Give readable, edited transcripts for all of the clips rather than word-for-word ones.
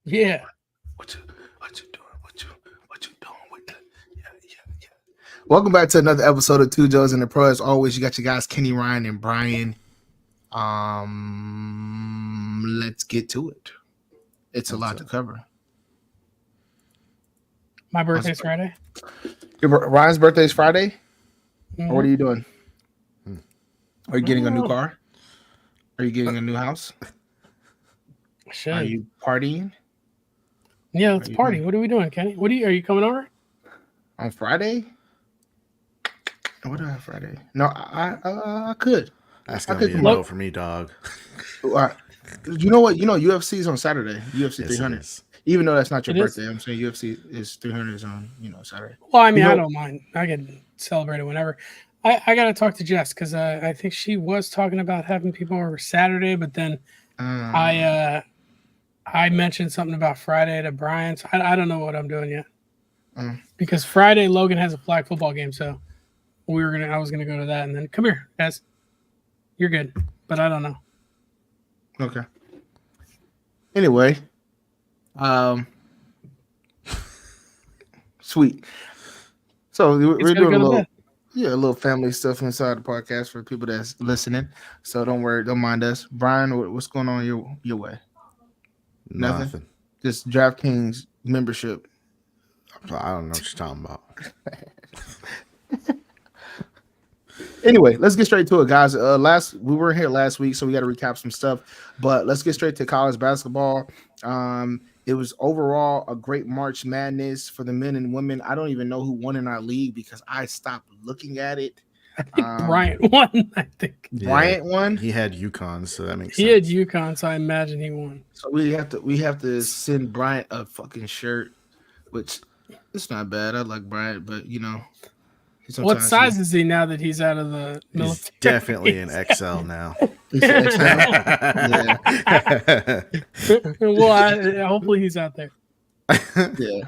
Yeah. What you doing? What you doing with that? Yeah. Welcome back to another episode of Two Joes and the Pro. As always, you got your guys Kenny, Ryan, and Brian. Let's get to it. It's a What's lot to up? cover. My birthday's Friday. Ryan's birthday is Friday. Or what are Mhm. you doing? Hmm. Are you getting a new Oh, car? Are you getting a new house? I Are should. you partying? Yeah, Are let's you party. What are we doing, Kenny? Are you coming over? on Friday? What do I have Friday? No, I could. That's I gonna could be a come up. no for me, dog. Uh, You know what? UFC is on Saturday. UFC Yes, it 300. is. Even though that's not your It is. birthday, I'm saying UFC is 300 is on Saturday. Well, I You mean, I know, don't mind. I can celebrate it whenever. I got to talk to Jess because I think she was talking about having people over Saturday, but then I um, I mentioned something about Friday to Brian. So I don't know what I'm doing yet um, because Friday Logan has a flag football game, so I was gonna go to that and then come here, guys. You're good, but I don't know. okay. Anyway, um, sweet. So It's we're gonna doing go to bed. a little family stuff inside the podcast for people that's listening. So don't worry, don't mind us. Brian, what's going on your way? Nothing. Nothing. Just DraftKings membership. I don't know what you're talking about. Anyway, let's get straight to it, guys. We were here last week, so we got to recap some stuff. But let's get straight to college basketball. It was overall a great March Madness for the men and women. I don't even know who won in our league because I stopped looking at it. Bryant won, I think. Bryant won, He had UConn, so that makes He had sense. UConn, so I imagine he won. so we have to send Bryant a fucking shirt, which it's not bad. I like Bryant, but What sometimes size is he now that he's out of the He's military? definitely an XL now. he's an XL. Yeah, Well, hopefully he's out there. yeah.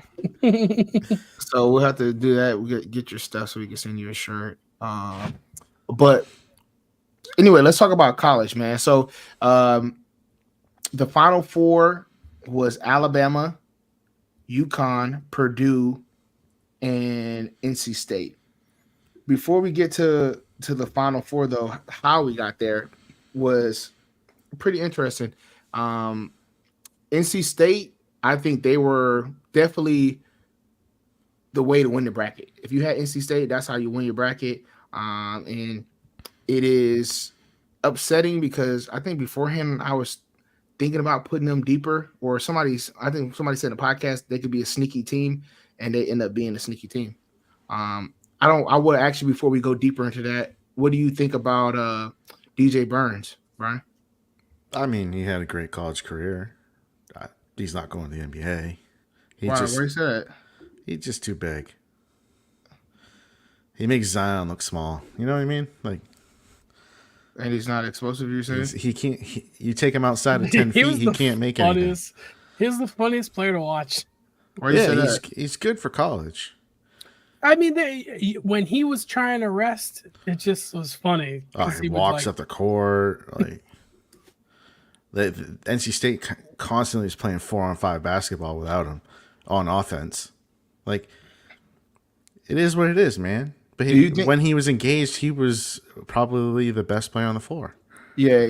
So we'll have to do that. We get your stuff so we can send you a shirt. But anyway, let's talk about college, man. So the Final Four was Alabama, UConn, Purdue, and NC State. Before we get to the Final Four, though, how we got there was pretty interesting. NC State, I think they were definitely the way to win the bracket. If you had NC State, that's how you win your bracket. And it is upsetting because I think beforehand I was thinking about putting them deeper, or I think somebody said in the podcast they could be a sneaky team, and they end up being a sneaky team. I would actually, before we go deeper into that, what do you think about DJ Burns, Brian? I mean, he had a great college career. He's not going to the NBA. Why? Where you said that? He's just too big. He makes Zion look small. You know what I mean? Like And he's not explosive, you saying? he can't. You take him outside of 10 feet, he can't make anything. He was the funniest player to watch. Why you say Yeah, that? he's good for college. I mean, when he was trying to rest, it just was funny. He walks up the court. Like the NC State constantly is playing 4-on-5 basketball without him on offense. Like it is what it is, man. But when he was engaged, he was probably the best player on the floor. Yeah,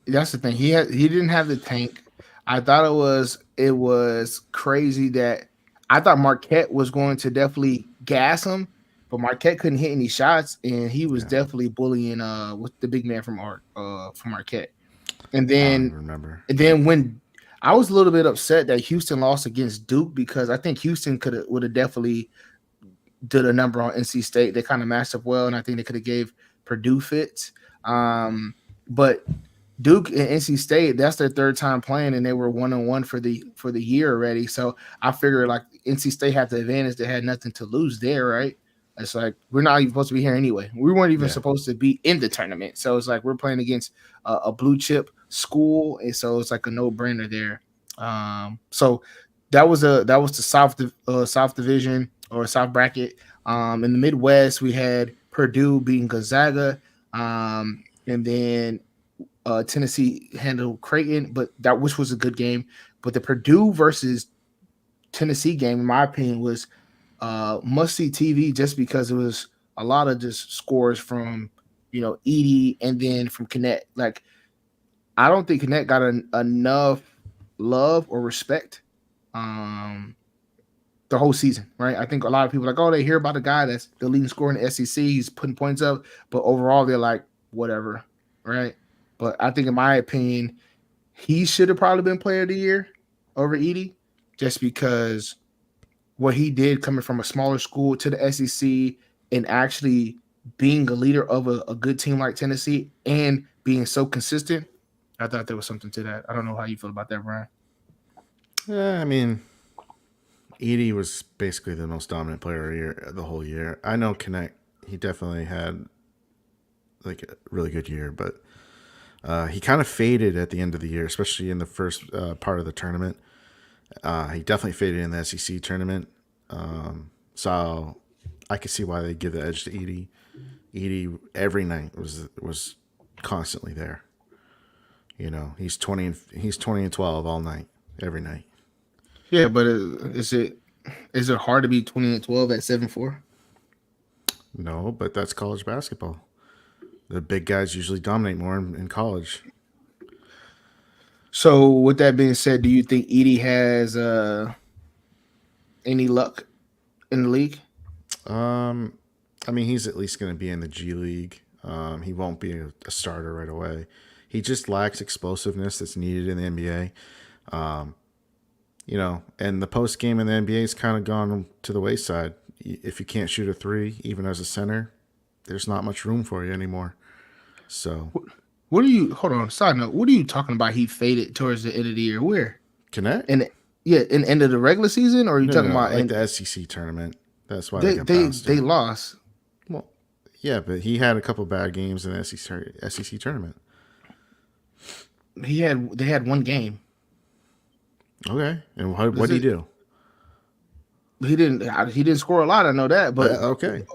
that's the thing. He didn't have the tank. I thought it was crazy that I thought Marquette was going to definitely gas him, but Marquette couldn't hit any shots, and he was definitely bullying with the big man from Marquette. And then I don't remember. And then when I was a little bit upset that Houston lost against Duke, because I think Houston would have definitely did a number on NC State. They kind of matched up well, and I think they could have gave Purdue fits. But Duke and NC State, that's their third time playing, and they were 1-1 for the year already. So I figured like NC State had the advantage; they had nothing to lose there, right? It's like we're not even supposed to be here anyway. We weren't even supposed to be in the tournament, so it's like we're playing against a blue chip school, and so it's like a no brainer there. So that was the South Division or South bracket. In the Midwest, we had Purdue beating Gonzaga, and then Tennessee handled Creighton, but that which was a good game. But the Purdue versus Tennessee game, in my opinion, was must see TV just because it was a lot of just scores from Edie and then from Connect. Like I don't think Connect got enough love or respect the whole season, right? I think a lot of people are like, oh, they hear about the guy that's the leading scorer in the SEC, he's putting points up, but overall they're like, whatever, right? But I think, in my opinion, he should have probably been Player of the Year over Edie, just because what he did coming from a smaller school to the SEC and actually being a leader of a good team like Tennessee and being so consistent. I thought there was something to that. I don't know how you feel about that, Brian. Yeah, I mean, Edie was basically the most dominant player the whole year. I know Connect, he definitely had like a really good year, but he kind of faded at the end of the year, especially in the first part of the tournament. He definitely faded in the SEC tournament. So I could see why they give the edge to Edie. Edie every night was constantly there. He's 20 and 12 all night, every night. Yeah, but is it hard to be 20 and 12 at 7'4"? No, but that's college basketball. The big guys usually dominate more in college. So with that being said, do you think Edie has any luck in the league? I mean, he's at least going to be in the G League. He won't be a starter right away. He just lacks explosiveness that's needed in the NBA. And the post game in the NBA has kind of gone to the wayside. If you can't shoot a three, even as a center, there's not much room for you anymore. So, hold on, side note, what are you talking about? He faded towards the end of the year. Where? Connect? In the end of the regular season, or are you talking about like the SEC tournament? That's why they lost. Well, yeah, but he had a couple bad games in the SEC tournament. They had one game. Okay, and what did he do? He didn't score a lot. I know that, but okay.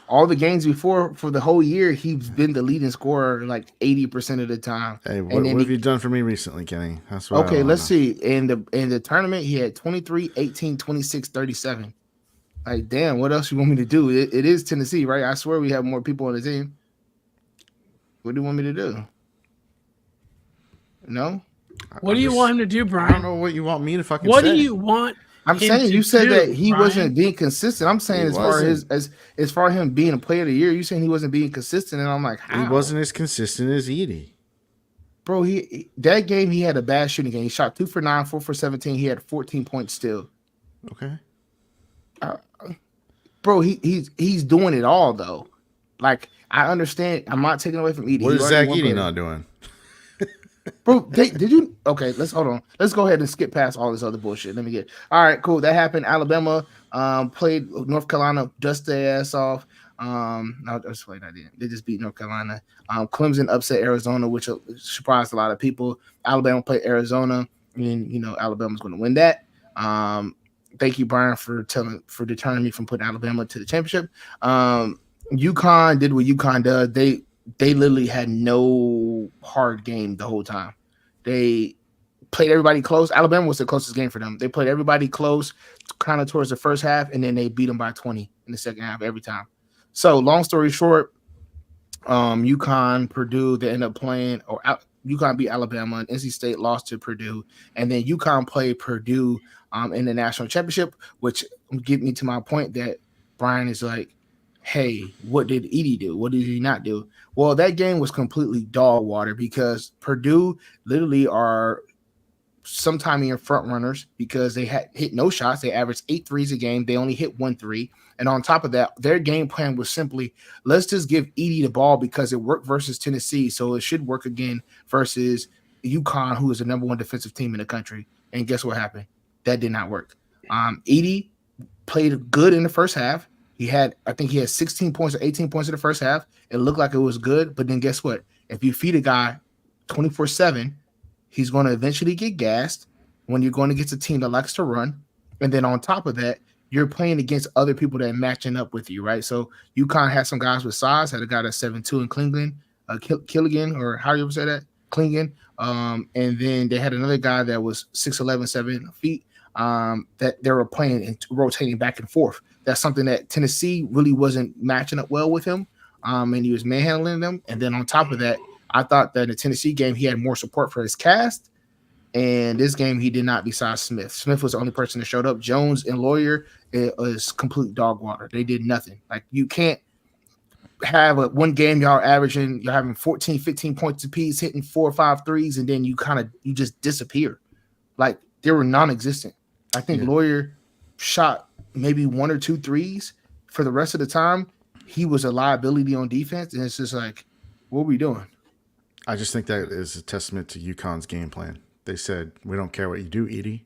All the games before for the whole year, he's been the leading scorer like 80% of the time. Hey, what have you done for me recently, Kenny? That's what okay. Let's see. In the tournament, he had 23, 18, 26, 37. Like, damn, what else you want me to do? It is Tennessee, right? I swear we have more people on the team. What do you want me to do? No? What do you want him to do, Brian? I don't know what you want me to fucking say. What do you want? I'm saying you said that he Brian? wasn't being consistent. I'm saying as far as him being a player of the year, you saying he wasn't being consistent, and I'm like, how? He wasn't as consistent as Edie. Bro, that game he had a bad shooting game. He shot 2 for 9, 4 for 17. He had 14 points still. Okay. Bro, he's doing it all though. Like, I understand. I'm not taking away from Edie. What is Zach Edey not doing? Bro, did you? Okay, let's hold on. Let's go ahead and skip past all this other bullshit. Let me get. All right, cool. That happened. Alabama played North Carolina, dust their ass off. No, just wait, I didn't. They just beat North Carolina. Clemson upset Arizona, which surprised a lot of people. Alabama played Arizona, and Alabama's going to win that. Thank you, Brian, for deterring me from putting Alabama to the championship. UConn did what UConn does. They literally had no hard game the whole time. They played everybody close. Alabama was the closest game for them. They played everybody close kind of towards the first half, and then they beat them by 20 in the second half every time. So long story short, UConn, Purdue, they end up playing, or UConn beat Alabama, and NC State lost to Purdue, and then UConn played Purdue in the national championship, which get me to my point that Brian is like, hey, what did Edey do? What did he not do? Well, that game was completely dog water because Purdue literally are sometime in front runners because they had hit no shots. They averaged 8 threes a game. They only hit 1 3. And on top of that, their game plan was simply, let's just give Edey the ball because it worked versus Tennessee. So it should work again versus UConn, who is the number 1 defensive team in the country. And guess what happened? That did not work. Edey played good in the first half. I think he had 16 points or 18 points in the first half. It looked like it was good, but then guess what? If you feed a guy 24/7, he's going to eventually get gassed when you're going against a team that likes to run. And then on top of that, you're playing against other people that are matching up with you, right? So UConn had some guys with size, had a guy that's 7'2" in Killian, or how you ever say that? Klingon. And then they had another guy that was 6'11", 7 feet. That they were playing and rotating back and forth. That's something that Tennessee really wasn't matching up well with him. And he was manhandling them. And then on top of that, I thought that in the Tennessee game, he had more support for his cast. And this game, he did not, besides Smith. Smith was the only person that showed up. Jones and Lawyer, it was complete dog water. They did nothing. Like, you can't have one game y'all averaging, you're having 14, 15 points apiece, hitting 4 or 5 threes, and then you just disappear. Like, they were non-existent. I think Lawyer shot maybe 1 or 2 threes. For the rest of the time, he was a liability on defense, and it's just like, what are we doing? I just think that is a testament to UConn's game plan. They said, we don't care what you do, Edey.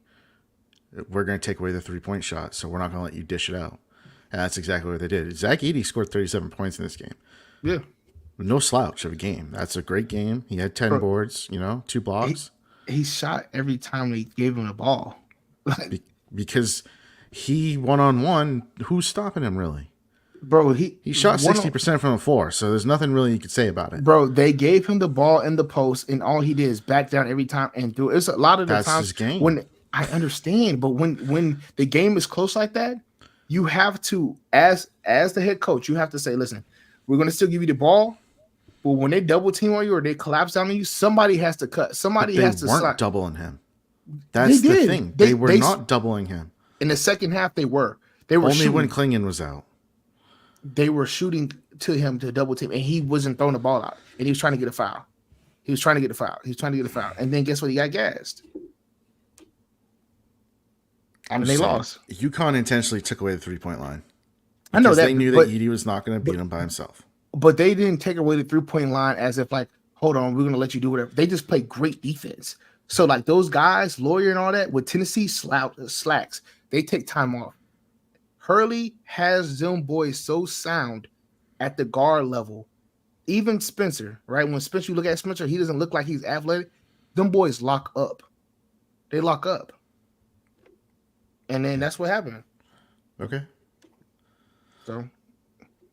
We're going to take away the 3-point shot, so we're not going to let you dish it out. And that's exactly what they did. Zach Edey scored 37 points in this game. Yeah. No slouch of a game. That's a great game. He had 10 boards, 2 blocks. He shot every time they gave him the ball. Because he one-on-one, who's stopping him really? Bro, he shot 60% from the floor, so there's nothing really you could say about it. Bro, they gave him the ball in the post, and all he did is back down every time and do it. It's a lot of the That's times his game. when I understand, but when the game is close like that, you have to, as the head coach, you have to say, listen, we're going to still give you the ball, but when they double team on you or they collapse down on you, somebody has to cut. Somebody has to slide. They weren't doubling him. That's the thing. They were not doubling him. In the second half, they were. They were only shooting. When Klingon was out. They were shooting to him to double team, and he wasn't throwing the ball out, and he was trying to get a foul. And then guess what? He got gassed. And they lost. UConn intentionally took away the 3-point line. I know that. They knew that Edey was not going to beat him by himself. But they didn't take away the 3-point line as if like, hold on, we're going to let you do whatever. They just played great defense. So like those guys, Lawyer and all that, with Tennessee slacks, they take time off. Hurley has them boys so sound at the guard level. Even Spencer, right? When Spencer, you look at Spencer, he doesn't look like he's athletic. Them boys lock up. They lock up. And then that's what happened. Okay. So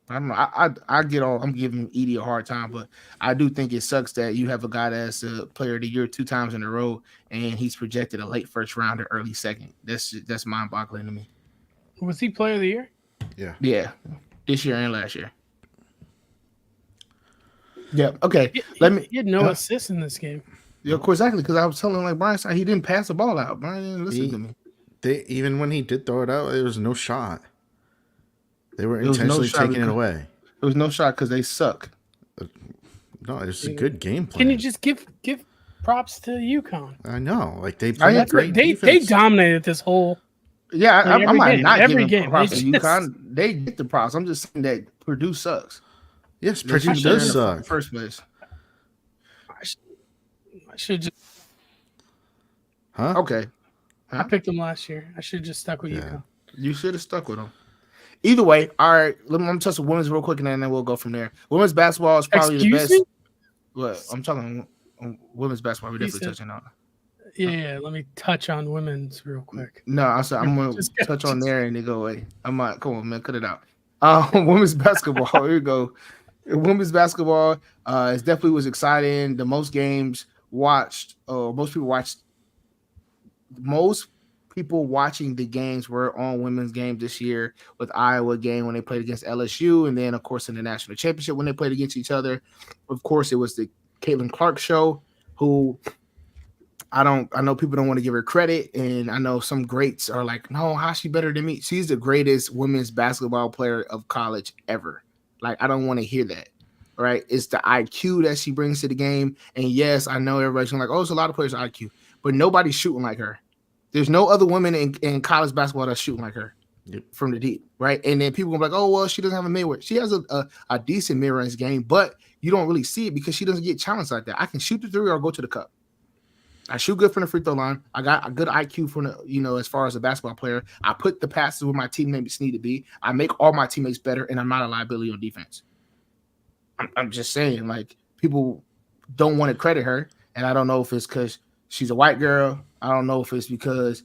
I don't know. I get all. I'm giving Edey a hard time, but I do think it sucks that you have a guy that's a player of the year 2 times in a row, and he's projected a late first round or early second. That's mind-boggling to me. Was he player of the year? Yeah. Yeah, this year and last year. Yeah. Okay. He had no assists in this game. Yeah, of course, exactly. Because I was telling like Brian said, he didn't pass the ball out. Brian didn't listen to me. Even when he did throw it out, there was no shot. They were intentionally taking it away. There was no shot because they suck. No, it's a good game plan. Can you just give props to UConn? I know, like they played great defense. They dominated this whole. Yeah, I'm not every giving game. props to UConn. They get the props. I'm just saying that Purdue sucks. Yes, Purdue does suck. In the first place. I should just. Huh? Okay. I picked them last year. I should have just stuck with UConn. You should have stuck with them. Either way, all right. Let me touch the women's real quick, and then we'll go from there. Women's basketball is probably the best. What I'm talking on women's basketball. We're definitely touching on. Yeah. Let me touch on women's real quick. No, I said I'm going to touch on there and they go away. I'm not. Come on, man, cut it out. Women's basketball. Here we go. Women's basketball is definitely was exciting. The most games watched. Most people watching the games were on women's games this year, with Iowa game when they played against LSU, and then of course in the national championship when they played against each other. Of course, it was the Caitlin Clark show, who I know people don't want to give her credit, and I know some greats are like, no, how's she better than me? She's the greatest women's basketball player of college ever. Like, I don't want to hear that. Right? It's the IQ that she brings to the game. And yes, I know everybody's like, oh, there's a lot of players with IQ, but nobody's shooting like her. There's no other women in college basketball that's shooting like her from the deep, right? And then people gonna be like, oh, well, she doesn't have a mid-range. She has a decent mid-range game, but you don't really see it because she doesn't get challenged like that. I can shoot the 3 or go to the cup. I shoot good from the free throw line. I got a good IQ from the, as far as a basketball player. I put the passes where my teammates need to be. I make all my teammates better, and I'm not a liability on defense. I'm just saying, like, people don't want to credit her, and I don't know if it's because she's a white girl. I don't know if it's because,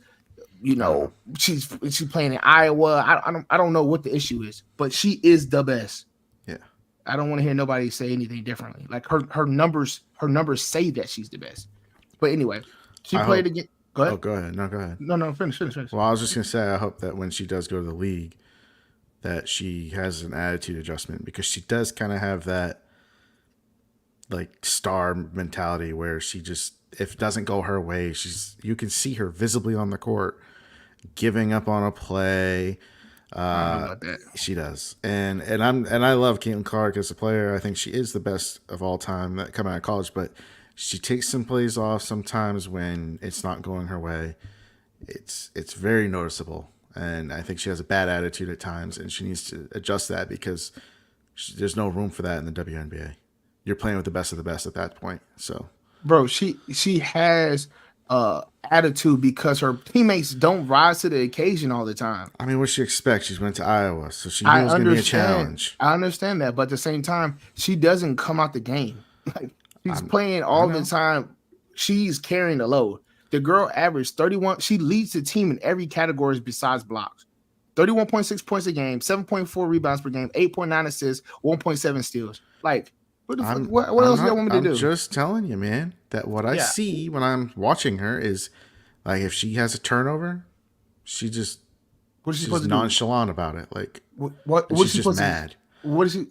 she's playing in Iowa. I don't know what the issue is, but she is the best. Yeah. I don't want to hear nobody say anything differently. Like her numbers say that she's the best. But anyway, she played again. Go ahead. Oh, go ahead. No, go ahead. No, finish. Well, I was just gonna say, I hope that when she does go to the league, that she has an attitude adjustment, because she does kind of have that like star mentality where she just, if it doesn't go her way, you can see her visibly on the court giving up on a play. She does, and I love Caitlin Clark as a player. I think she is the best of all time that coming out of college, but she takes some plays off sometimes when it's not going her way. It's very noticeable, and I think she has a bad attitude at times, and she needs to adjust that, because there's no room for that in the WNBA. You're playing with the best of the best at that point. So, bro, she has attitude because her teammates don't rise to the occasion all the time. I mean, what she expects? She's went to Iowa, so she knows it's going to be a challenge. I understand that, but at the same time, she doesn't come out the game. Like, she's playing all the time. She's carrying the load. The girl averaged 31. She leads the team in every category besides blocks. 31.6 points a game, 7.4 rebounds per game, 8.9 assists, 1.7 steals. Like, what else do you want me to do? I'm just telling you, man, that what I see when I'm watching her is, like, if she has a turnover, she just she's nonchalant about it. Like, she's just mad. What is she?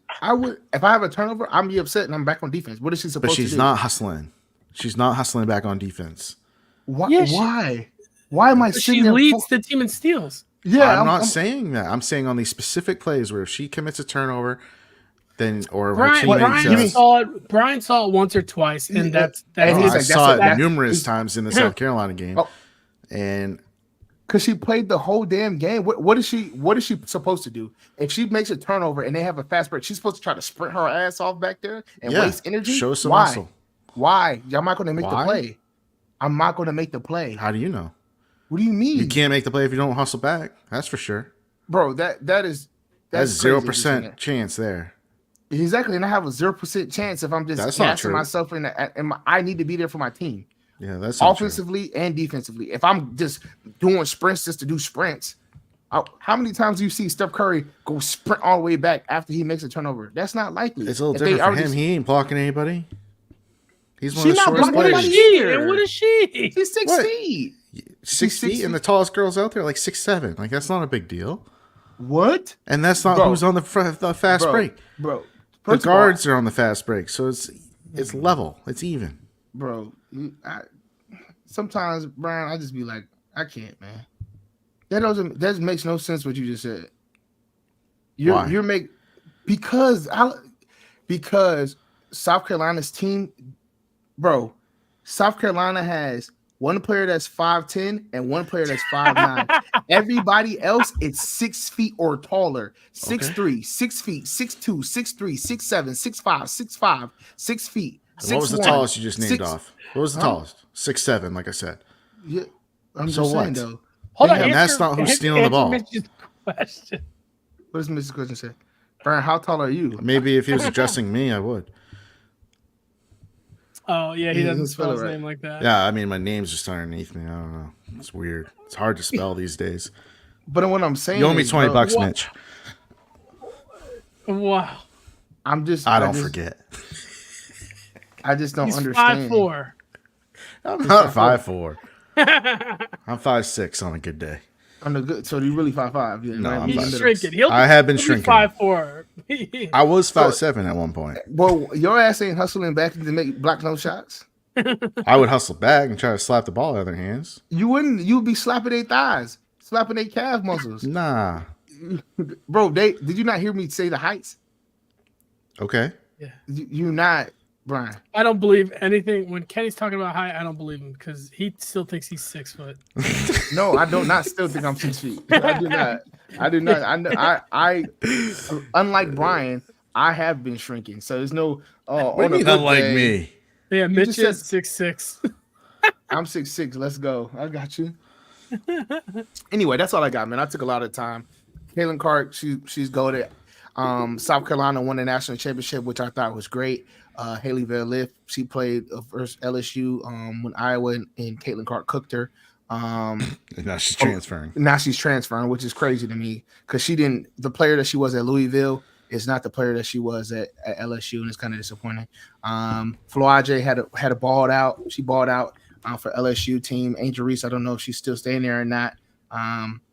If I have a turnover, I'm be upset and I'm back on defense. What is she supposed to do? But she's not hustling. She's not hustling back on defense. Why? Yeah, why am I sitting there? She leads the team in steals. Yeah, I'm not saying that. I'm saying on these specific plays where if she commits a turnover, then Brian saw it once or twice, and that's I saw it numerous times in the South Carolina game, and because she played the whole damn game. What is she supposed to do? If she makes a turnover and they have a fast break, she's supposed to try to sprint her ass off back there and waste energy. Show some muscle. Why? I'm not going to make the play. I'm not going to make the play. How do you know? What do you mean? You can't make the play if you don't hustle back. That's for sure, bro. That's 0% chance there. Exactly, and I have a 0% chance if I'm just gassing myself in. I need to be there for my team. Yeah, that's offensively and defensively. If I'm just doing sprints just to do sprints, how many times do you see Steph Curry go sprint all the way back after he makes a turnover? That's not likely. It's a little different for him. He ain't blocking anybody. He's one of the shortest players. What is she? She's 6 feet. 6 feet, and the tallest girls out there like 6'7". Like, that's not a big deal. What? And that's not who's on the fast break, bro. The guards are on the fast break, so it's level, it's even, bro. Sometimes, Brian, I just be like, I can't, man. That makes no sense what you just said. Because South Carolina's team, bro. South Carolina has one player that's 5'10" and one player that's 5'9". Everybody else, it's 6 feet or taller. 6'3", 6 feet, 6'2", 6'3", 6'7", 6'5", 6'5", 6 feet. What was the tallest you just named off? What was the tallest? 6'7", like I said. Yeah, I'm just saying though. Hold on, and that's not who's stealing the ball. What does Mrs. Question say? Brian, how tall are you? Maybe if he was addressing me, I would. Oh, yeah, he doesn't spell his name like that. Yeah, I mean, my name's just underneath me. I don't know. It's weird. It's hard to spell these days. But what I'm saying, you owe me $20, Mitch. Wow. I don't forget. I just don't understand. 5'4". I'm not 5'4". I'm 5'6" on a good day. So you're really 5'5". Yeah, no, right? He's shrinking. I have been shrinking. 5'4". I was 5'7" at one point. Well, your ass ain't hustling back to make block no shots. I would hustle back and try to slap the ball out of their hands. You wouldn't. You'd be slapping their thighs, slapping their calf muscles. Nah, bro. Did you not hear me say the heights? Okay. Yeah. You're not, Brian. I don't believe anything when Kenny's talking about height. I don't believe him because he still thinks he's 6 foot. No, I do not still think I'm 6 feet. I do not. I unlike Brian, I have been shrinking. So there's no. What do you mean unlike me? Yeah, Mitch is 6'6". I'm 6'6". Let's go. I got you. Anyway, that's all I got, man. I took a lot of time. Caitlin Clark, she's goated. South Carolina won the national championship, which I thought was great. Haley Van Lith, she played versus LSU when Iowa and Caitlin Clark cooked her. And now she's transferring. Now she's transferring, which is crazy to me because she didn't. The player that she was at Louisville is not the player that she was at LSU, and it's kind of disappointing. Floaje had a balled out. She balled out for LSU team. Angel Reese, I don't know if she's still staying there or not.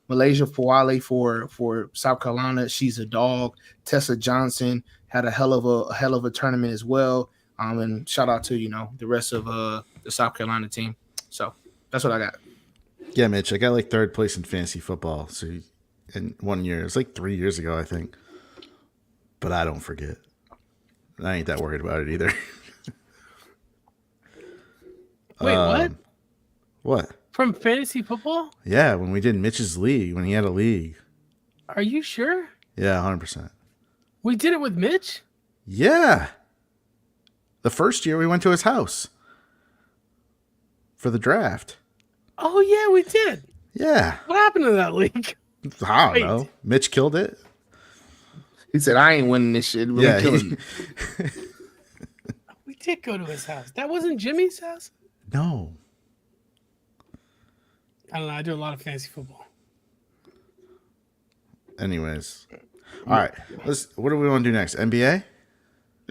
Malaysia Fawali for South Carolina, she's a dog. Tessa Johnson had a hell of a tournament as well. And shout out to the rest of the South Carolina team. So that's what I got. Yeah, Mitch, I got like third place in fantasy football. So in 1 year, it's like 3 years ago, I think. But I don't forget. I ain't that worried about it either. Wait, what? What? From fantasy football? Yeah, when we did Mitch's league, when he had a league. Are you sure? Yeah, 100%. We did it with Mitch? Yeah. The first year we went to his house for the draft. Oh, yeah, we did. Yeah. What happened to that league? I don't know. Mitch killed it. He said, I ain't winning this shit. Yeah. We did go to his house. That wasn't Jimmy's house? No. I don't know. I do a lot of fantasy football. Anyways. All right. What do we want to do next? NBA?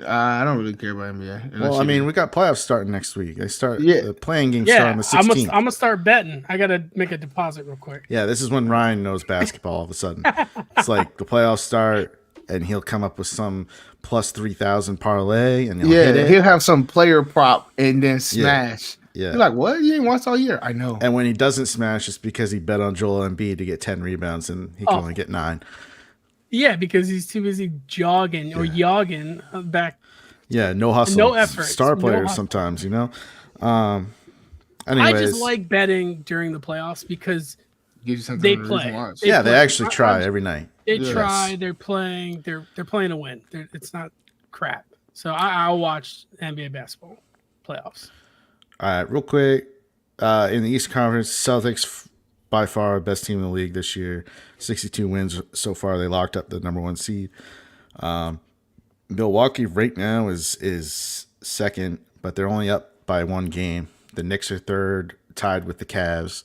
I don't really care about NBA. Well, I mean, we got playoffs starting next week. The playing games start on the 16th. I'm gonna start betting. I gotta make a deposit real quick. Yeah, this is when Ryan knows basketball all of a sudden. It's like the playoffs start and he'll come up with some plus 3,000 parlay and he'll have some player prop and then smash. Yeah. You're like, what? You ain't watched all year? I know. And when he doesn't smash, it's because he bet on Joel Embiid to get 10 rebounds and he can only get 9. Yeah, because he's too busy jogging or yogging back. Yeah, no hustle. No effort. Star players sometimes, Anyways. I just like betting during the playoffs because they play. They actually try every night. They try. They're playing. They're playing to win. It's not crap. So I'll watch NBA basketball playoffs. All right, real quick. In the East Conference, Celtics by far best team in the league this year. 62 wins so far. They locked up the number 1 seed. Milwaukee right now is second, but they're only up by 1 game. The Knicks are third, tied with the Cavs.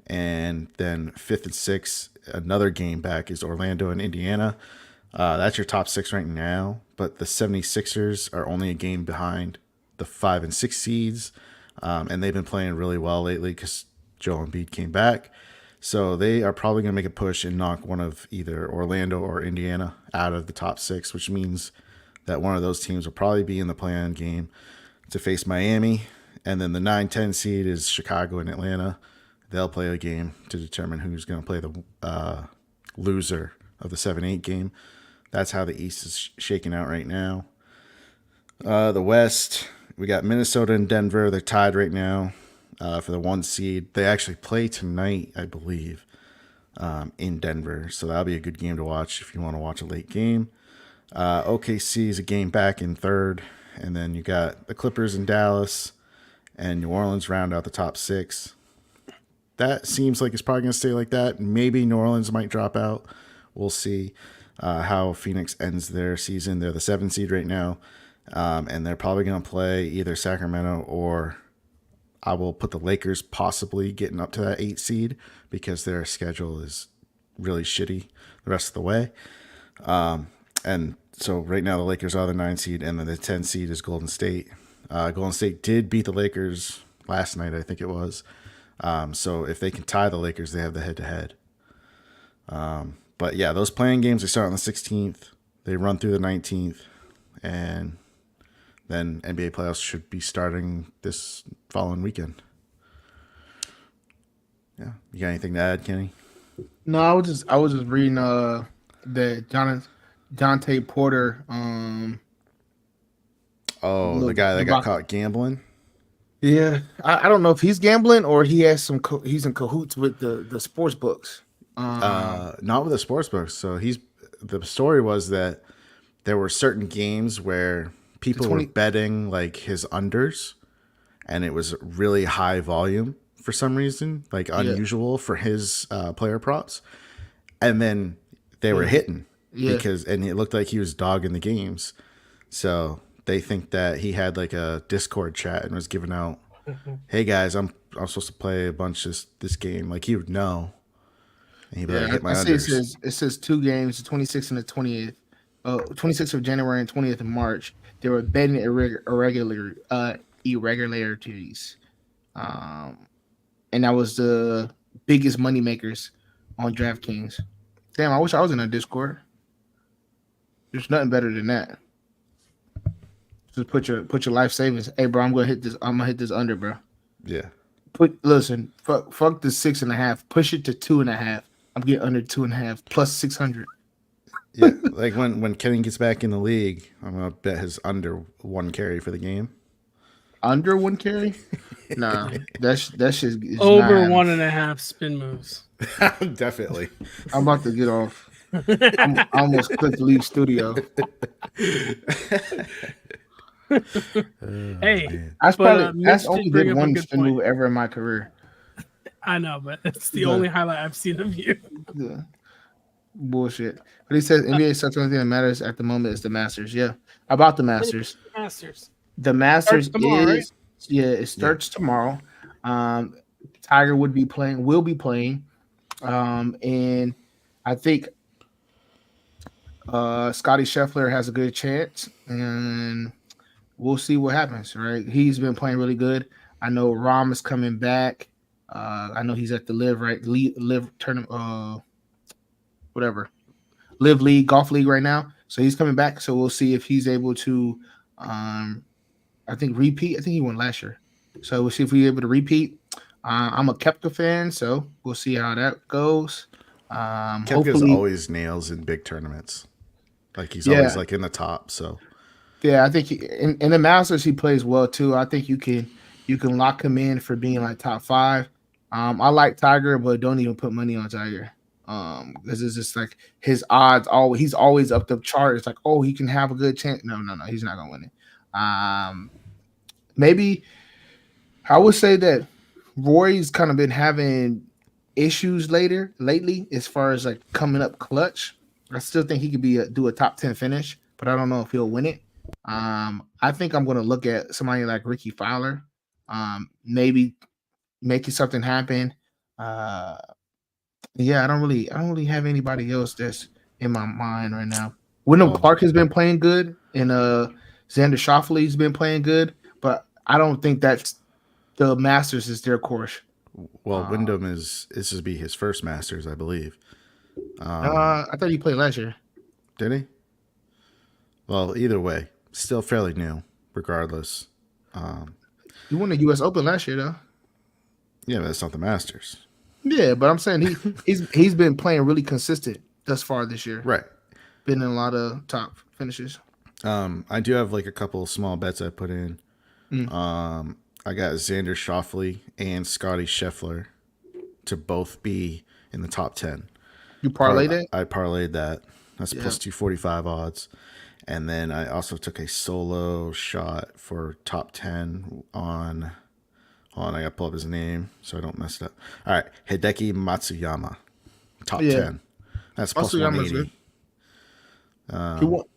And then 5th and 6th, another game back, is Orlando and Indiana. That's your top 6 right now. But the 76ers are only a game behind the 5 and 6 seeds. And they've been playing really well lately because Joel Embiid came back. So they are probably going to make a push and knock one of either Orlando or Indiana out of the top 6, which means that one of those teams will probably be in the play-in game to face Miami. And then the 9-10 seed is Chicago and Atlanta. They'll play a game to determine who's going to play the loser of the 7-8 game. That's how the East is shaking out right now. The West, we got Minnesota and Denver. They're tied right now for the 1 seed. They actually play tonight, I believe, in Denver. So that'll be a good game to watch if you want to watch a late game. OKC is a game back in 3rd. And then you got the Clippers in Dallas and New Orleans round out the top 6. That seems like it's probably going to stay like that. Maybe New Orleans might drop out. We'll see how Phoenix ends their season. They're the 7 seed right now. And they're probably going to play either Sacramento or I will put the Lakers possibly getting up to that 8 seed because their schedule is really shitty the rest of the way. And so right now the Lakers are the 9 seed and then the 10 seed is Golden State. Golden State did beat the Lakers last night, I think it was. So if they can tie the Lakers, they have the head-to-head. But yeah, those playing games, they start on the 16th. They run through the 19th. And then NBA playoffs should be starting this following weekend. Yeah. You got anything to add, Kenny? No, I was just reading that Jonte Porter. The guy that got caught gambling. Yeah, I don't know if he's gambling or he has he's in cahoots with the sports books. Not with the sports books. So the story was that there were certain games where people were betting like his unders, and it was really high volume for some reason, like unusual for his player props, and then they were hitting and it looked like he was dogging the games. So they think that he had like a Discord chat and was giving out, "Hey guys, I'm supposed to play a bunch this game." Like he would know. And he'd be like, "Hit my unders." It says 2 games, the 26th and the 28th 26th of January and 20th of March, there were betting irregularities, and that was the biggest money makers on DraftKings. Damn, I wish I was in a Discord. There's nothing better than that. Just put your life savings. Hey, bro, I'm gonna hit this under, bro. Yeah. Fuck the 6.5. Push it to 2.5. I'm getting under 2.5 plus 600. Yeah. Like when Kenny gets back in the league, I'm gonna bet his under 1 carry for the game. Under 1 carry? Nah, that shit is Over not 1.5 spin moves. Definitely. I'm about to get off. I almost clicked leave studio. Hey, That's but, that's Mitch only did bring did up a one good spin point. move ever in my career. I know, but it's the Yeah. only highlight I've seen of you. Yeah. Bullshit. But he says NBA such only thing that matters at the moment is the Masters. Yeah. About the Masters. Masters. The Masters Starts tomorrow, is it starts tomorrow. Tiger will be playing. And I think Scotty Scheffler has a good chance, and we'll see what happens, right? He's been playing really good. I know Rahm is coming back. I know he's at the live tournament, whatever, live league, golf league right now. So he's coming back. So we'll see if he's able to, I think repeat. I think he won last year. So we'll see if we're able to repeat. I'm a Koepka fan, so we'll see how that goes. Koepka's Hopefully, always nails in big tournaments. Like he's always like in the top. So yeah, I think in the Masters he plays well too. I think you can lock him in for being like top 5. I like Tiger, but don't even put money on Tiger. Because it's just like his odds he's always up the chart. It's like, oh, he can have a good chance. No, he's not gonna win it. Maybe I would say that Rory's kind of been having issues lately as far as like coming up clutch. I still think he could do a top 10 finish, but I don't know if he'll win it. I think I'm going to look at somebody like Ricky Fowler, maybe making something happen. Yeah, I don't really have anybody else that's in my mind right now. Wyndham Clark has been playing good, and Xander Schauffele's been playing good, but I don't think that's the Masters is their course. well, Wyndham is to be his first Masters, I believe. I thought he played last year. Did he? Well, either way, still fairly new, regardless. He won the U.S. Open last year, though. Yeah, but that's not the Masters. Yeah, but I'm saying he's been playing really consistent thus far this year. Right. Been in a lot of top finishes. I do have like a couple of small bets I put in. I got Xander Schauffele and Scotty Scheffler to both be in the top 10. You parlayed it? I parlayed that. That's plus 245 odds. And then I also took a solo shot for top 10 on. Hold on, I got to pull up his name so I don't mess it up. All right, Hideki Matsuyama, top 10. That's plus 180.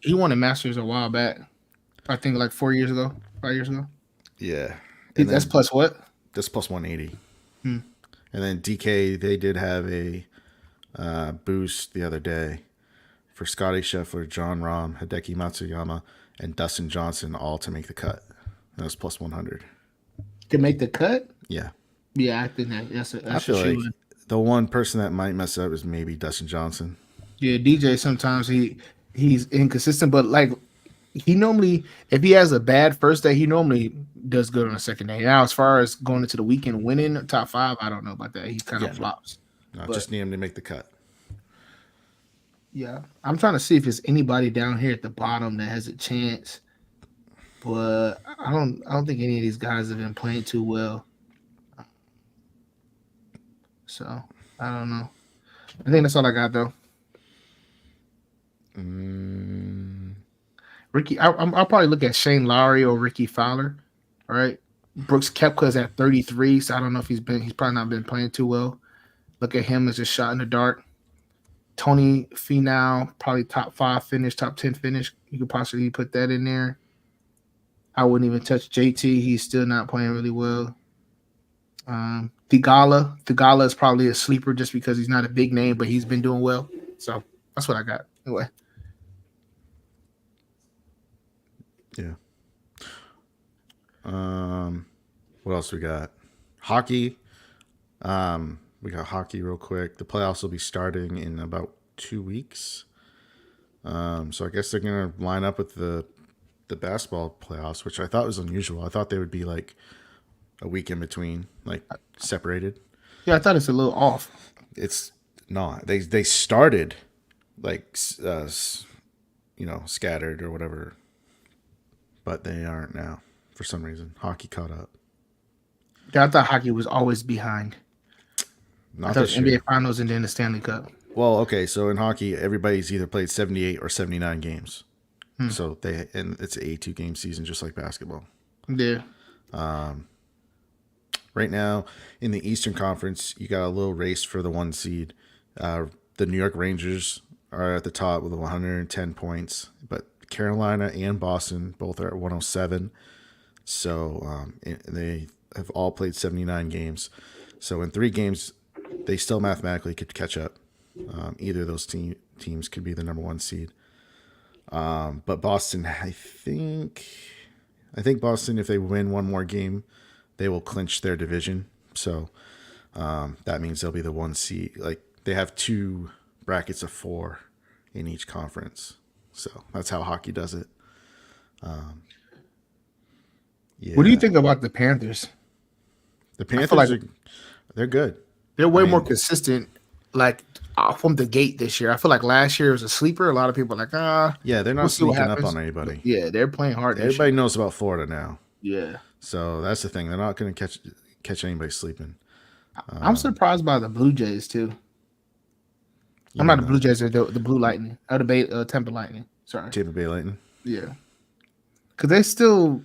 He won a Masters a while back. I think like 5 years ago. Yeah. That's plus what? That's plus 180. And then DK, they did have a boost the other day for Scotty Scheffler, John Rahm, Hideki Matsuyama, and Dustin Johnson all to make the cut. That was plus 100. To make the cut? Yeah. Yeah, I think that's I feel like the one person that might mess up is maybe Dustin Johnson. Yeah, DJ sometimes he's inconsistent, but like he normally, if he has a bad first day, he normally does good on the second day. Now, as far as going into the weekend winning top 5, I don't know about that. He kind of flops. No, just need him to make the cut. Yeah, I'm trying to see if there's anybody down here at the bottom that has a chance, but I don't think any of these guys have been playing too well. So I don't know. I think that's all I got though. Ricky, I'll probably look at Shane Lowry or Ricky Fowler. All right, Brooks Koepka's at 33, so I don't know if he's probably not been playing too well. Look at him as a shot in the dark. Tony Finau, probably top 5 finish, top 10 finish. You could possibly put that in there. I wouldn't even touch JT. He's still not playing really well. Thigala is probably a sleeper just because he's not a big name, but he's been doing well. So that's what I got. Anyway. Yeah. What else we got? Hockey. We got hockey real quick. The playoffs will be starting in about 2 weeks. So I guess they're gonna line up with the basketball playoffs, which I thought was unusual. I thought they would be like a week in between, like separated. Yeah, I thought it's a little off. It's not. They started like scattered or whatever, but they aren't now for some reason. Hockey caught up. Yeah, I thought hockey was always behind. I Not thought this year. NBA Finals and then the Stanley Cup. Well, okay, so in hockey, everybody's either played 78 or 79 games. So it's an 82 game season, just like basketball. Yeah. Right now, in the Eastern Conference, you got a little race for the 1 seed. The New York Rangers are at the top with 110 points, but Carolina and Boston both are at 107. So they have all played 79 games. So in 3 games, they still mathematically could catch up. Either of those teams could be the number 1 seed. But Boston, I think Boston, if they win one more game, they will clinch their division. So that means they'll be the 1 seed. Like they have 2 brackets of 4 in each conference. So that's how hockey does it. Yeah. What do you think about the Panthers? The Panthers they're good. They're way more consistent, like from the gate this year. I feel like last year was a sleeper. A lot of people are like, yeah, they're not we'll see what sneaking up happens. on anybody. Yeah, they're playing hard. Everybody knows about Florida now. Yeah. So that's the thing. They're not going to catch anybody sleeping. I'm surprised by the Blue Jays too. I'm not the Blue Jays, the Blue Lightning, or the Tampa Lightning. Sorry, Tampa Bay Lightning. Yeah, because they still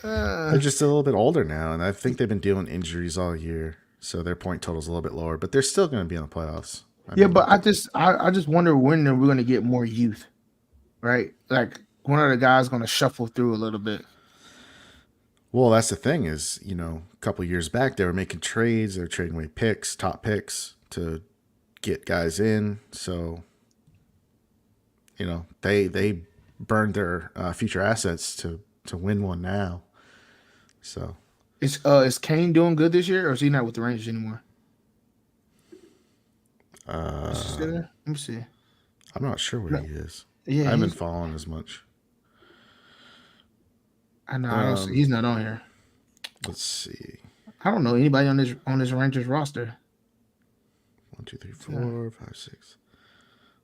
they're just a little bit older now, and I think they've been dealing injuries all year, so their point total's a little bit lower. But they're still going to be in the playoffs. I mean, but I just wonder when we're going to get more youth, right? Like when are the guys going to shuffle through a little bit? Well, that's the thing is, a couple years back they were making trades, they were trading away top picks to get guys in. So, they burned their future assets to win one now. So, is Kane doing good this year, or is he not with the Rangers anymore? Is he still there? Let me see. I'm not sure where he is. Yeah, I haven't been following as much. I know. I don't see, he's not on here. Let's see. I don't know anybody on this Rangers roster. 1, 2, 3, 4, 5, 6.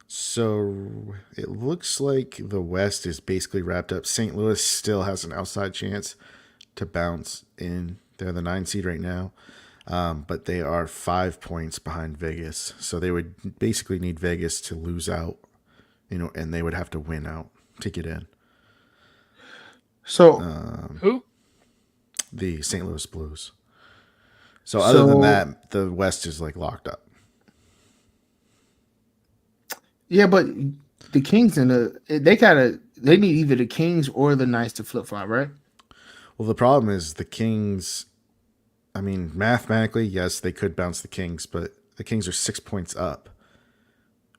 So it looks like the West is basically wrapped up. St. Louis still has an outside chance to bounce in. They're the 9 seed right now, but they are 5 points behind Vegas. So they would basically need Vegas to lose out, and they would have to win out to get in. So who? The St. Louis Blues. So other than that, the West is like locked up. Yeah, but the Kings they need either the Kings or the Knights to flip flop, right? Well, the problem is the Kings. I mean, mathematically, yes, they could bounce the Kings, but the Kings are 6 points up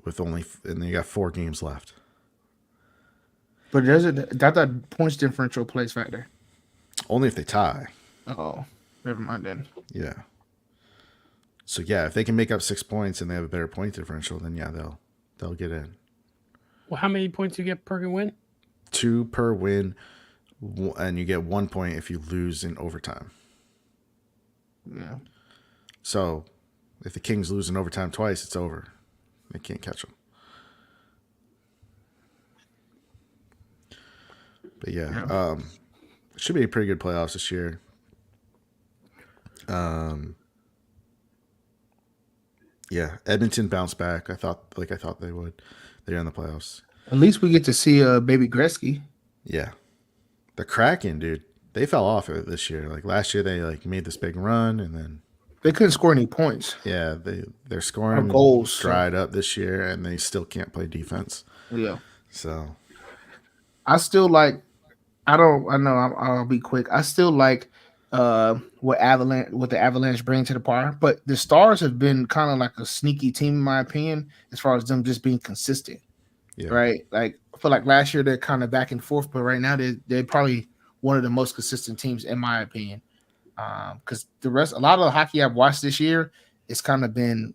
and they got 4 games left. But that points differential plays factor. Only if they tie. Oh, never mind then. Yeah. So yeah, if they can make up 6 points and they have a better point differential, then yeah, they'll get in. Well, how many points you get per win? 2 per win, and you get 1 point if you lose in overtime. Yeah. So if the Kings lose in overtime twice, it's over. They can't catch them. But yeah, it should be a pretty good playoffs this year. Yeah, Edmonton bounced back. I thought they would. They're in the playoffs. At least we get to see baby Gretzky. Yeah, the Kraken, dude, they fell off of it this year. Like last year, they made this big run, and then they couldn't score any points. Yeah, their scoring goals dried up this year, and they still can't play defense. Yeah. So I still like. I'll be quick. I still like what the Avalanche bring to the party, but the Stars have been kind of like a sneaky team in my opinion, as far as them just being consistent. Yeah. right? Like I feel like last year they're kind of back and forth, but right now they're probably one of the most consistent teams in my opinion. Because a lot of the hockey I've watched this year, it's kind of been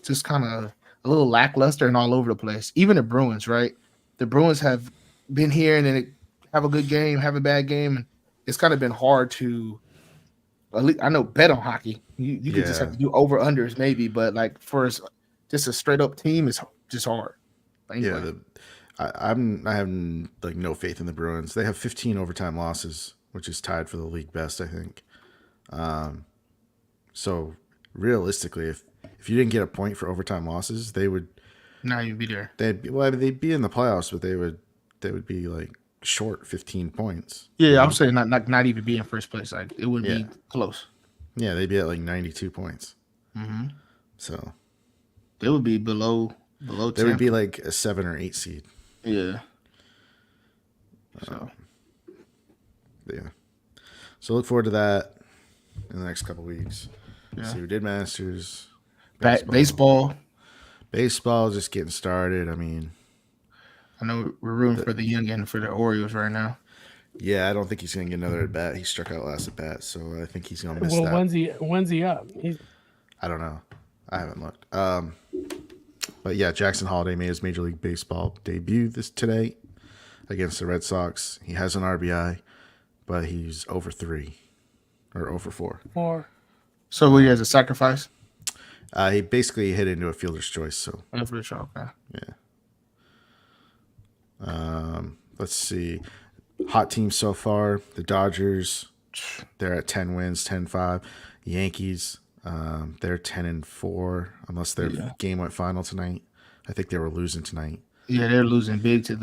just kind of a little lackluster and all over the place. Even the Bruins, right? The Bruins have been here and then have a good game, have a bad game, and it's kind of been hard to. At least I know bet on hockey. You could just have to do over unders maybe, but like just a straight up team is just hard. But anyway. Yeah, I have like no faith in the Bruins. They have 15 overtime losses, which is tied for the league best, I think. So realistically, if you didn't get a point for overtime losses, they would not even be there. They'd be in the playoffs, but they would be like short 15 points. Yeah, I'm saying not even be in first place. Like it would be close. Yeah, they'd be at like 92 points. Mm-hmm. So they would be below. They would be like a 7 or 8 seed. Yeah. So look forward to that in the next couple weeks. Yeah. See who did Masters. Baseball just getting started. I mean, I know we're rooting for the youngin for the Orioles right now. Yeah, I don't think he's gonna get another at bat. He struck out last at bat, so I think he's gonna miss that. When's he up? I don't know. I haven't looked. But yeah, Jackson Holliday made his Major League Baseball debut today against the Red Sox. He has an RBI, but he's over 3 or over 4. 4. So he has a sacrifice. He basically hit into a fielder's choice. So for the shot. Okay. Yeah. Let's see. Hot teams so far. The Dodgers, they're at 10 wins, 10-5. Yankees, they're 10-4, unless their game went final tonight. I think they were losing tonight. Yeah, they're losing big to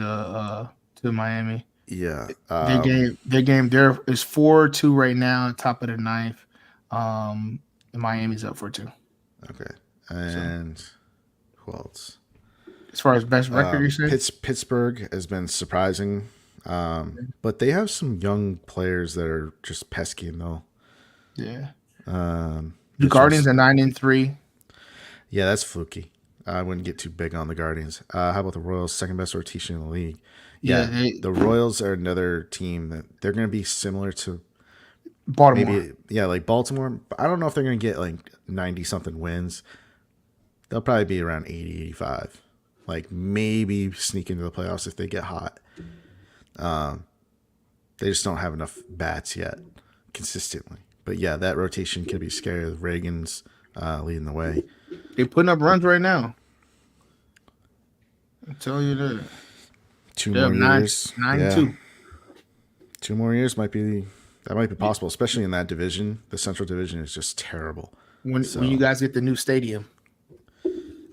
to Miami. Yeah. Their game there is 4-2 right now, top of the ninth. Miami's up 4-2. Okay. And who else? As far as best record, you said? Pittsburgh has been surprising. But they have some young players that are just pesky, though. Yeah. The Guardians are 9-3. Yeah, that's fluky. I wouldn't get too big on the Guardians. How about the Royals? Second best rotation in the league. Yeah, the Royals are another team that they're going to be similar to Baltimore. Maybe, like Baltimore. But I don't know if they're going to get like 90-something wins. They'll probably be around 80, 85. Like maybe sneak into the playoffs if they get hot. They just don't have enough bats yet consistently. But yeah, that rotation could be scary with Reagan's leading the way. They're putting up runs right now. I tell you that. 2 more years. 9-2. 2 more years might be possible, especially in that division. The Central Division is just terrible. When you guys get the new stadium.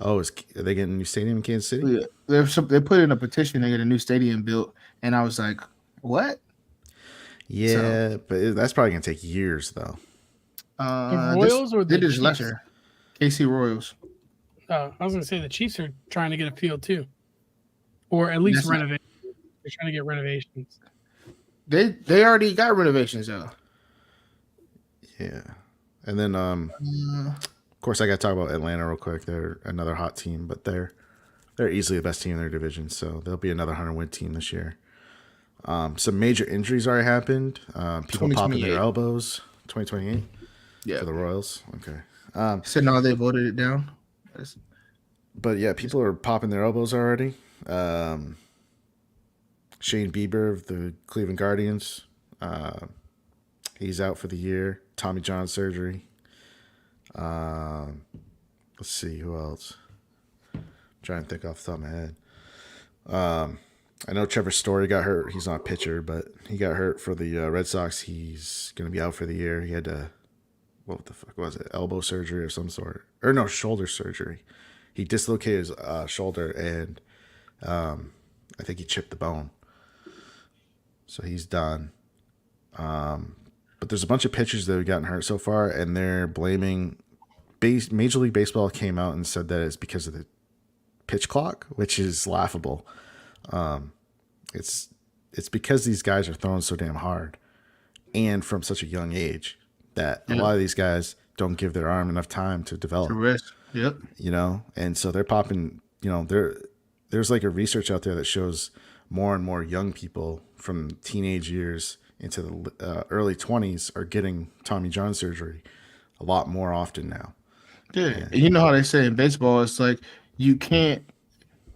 Oh, are they getting a new stadium in Kansas City? Yeah, they put in a petition to get a new stadium built, and I was like, "What?" Yeah, but that's probably gonna take years, though. The Royals or the Chiefs? Lesser, KC Royals. I was gonna say the Chiefs are trying to get a field too, or at least renovate. They're trying to get renovations. They already got renovations though. Yeah, and then of course, I got to talk about Atlanta real quick. They're another hot team, but they're easily the best team in their division, so they'll be another 100-win team this year. Some major injuries already happened. People popping their elbows. 2028? Yeah. For the Royals? Okay. So now they voted it down? But yeah, people are popping their elbows already. Shane Bieber of the Cleveland Guardians. He's out for the year. Tommy John surgery. Let's see who else. I'm trying to think off the top of my head. I know Trevor Story got hurt. He's not a pitcher, but he got hurt for the Red Sox. He's going to be out for the year. He had what the fuck was it? Elbow surgery of some sort, or no, shoulder surgery. He dislocated his shoulder, and I think he chipped the bone. So he's done. But there's a bunch of pitchers that have gotten hurt so far, and they're blaming. Major League Baseball came out and said that it's because of the pitch clock, which is laughable. It's because these guys are throwing so damn hard, and from such a young age, that a lot of these guys don't give their arm enough time to develop. To rest. Yep. And so they're popping. there's like a research out there that shows more and more young people from teenage years into the early 20s are getting Tommy John surgery a lot more often now. Yeah. You know how they say in baseball, it's like you can't,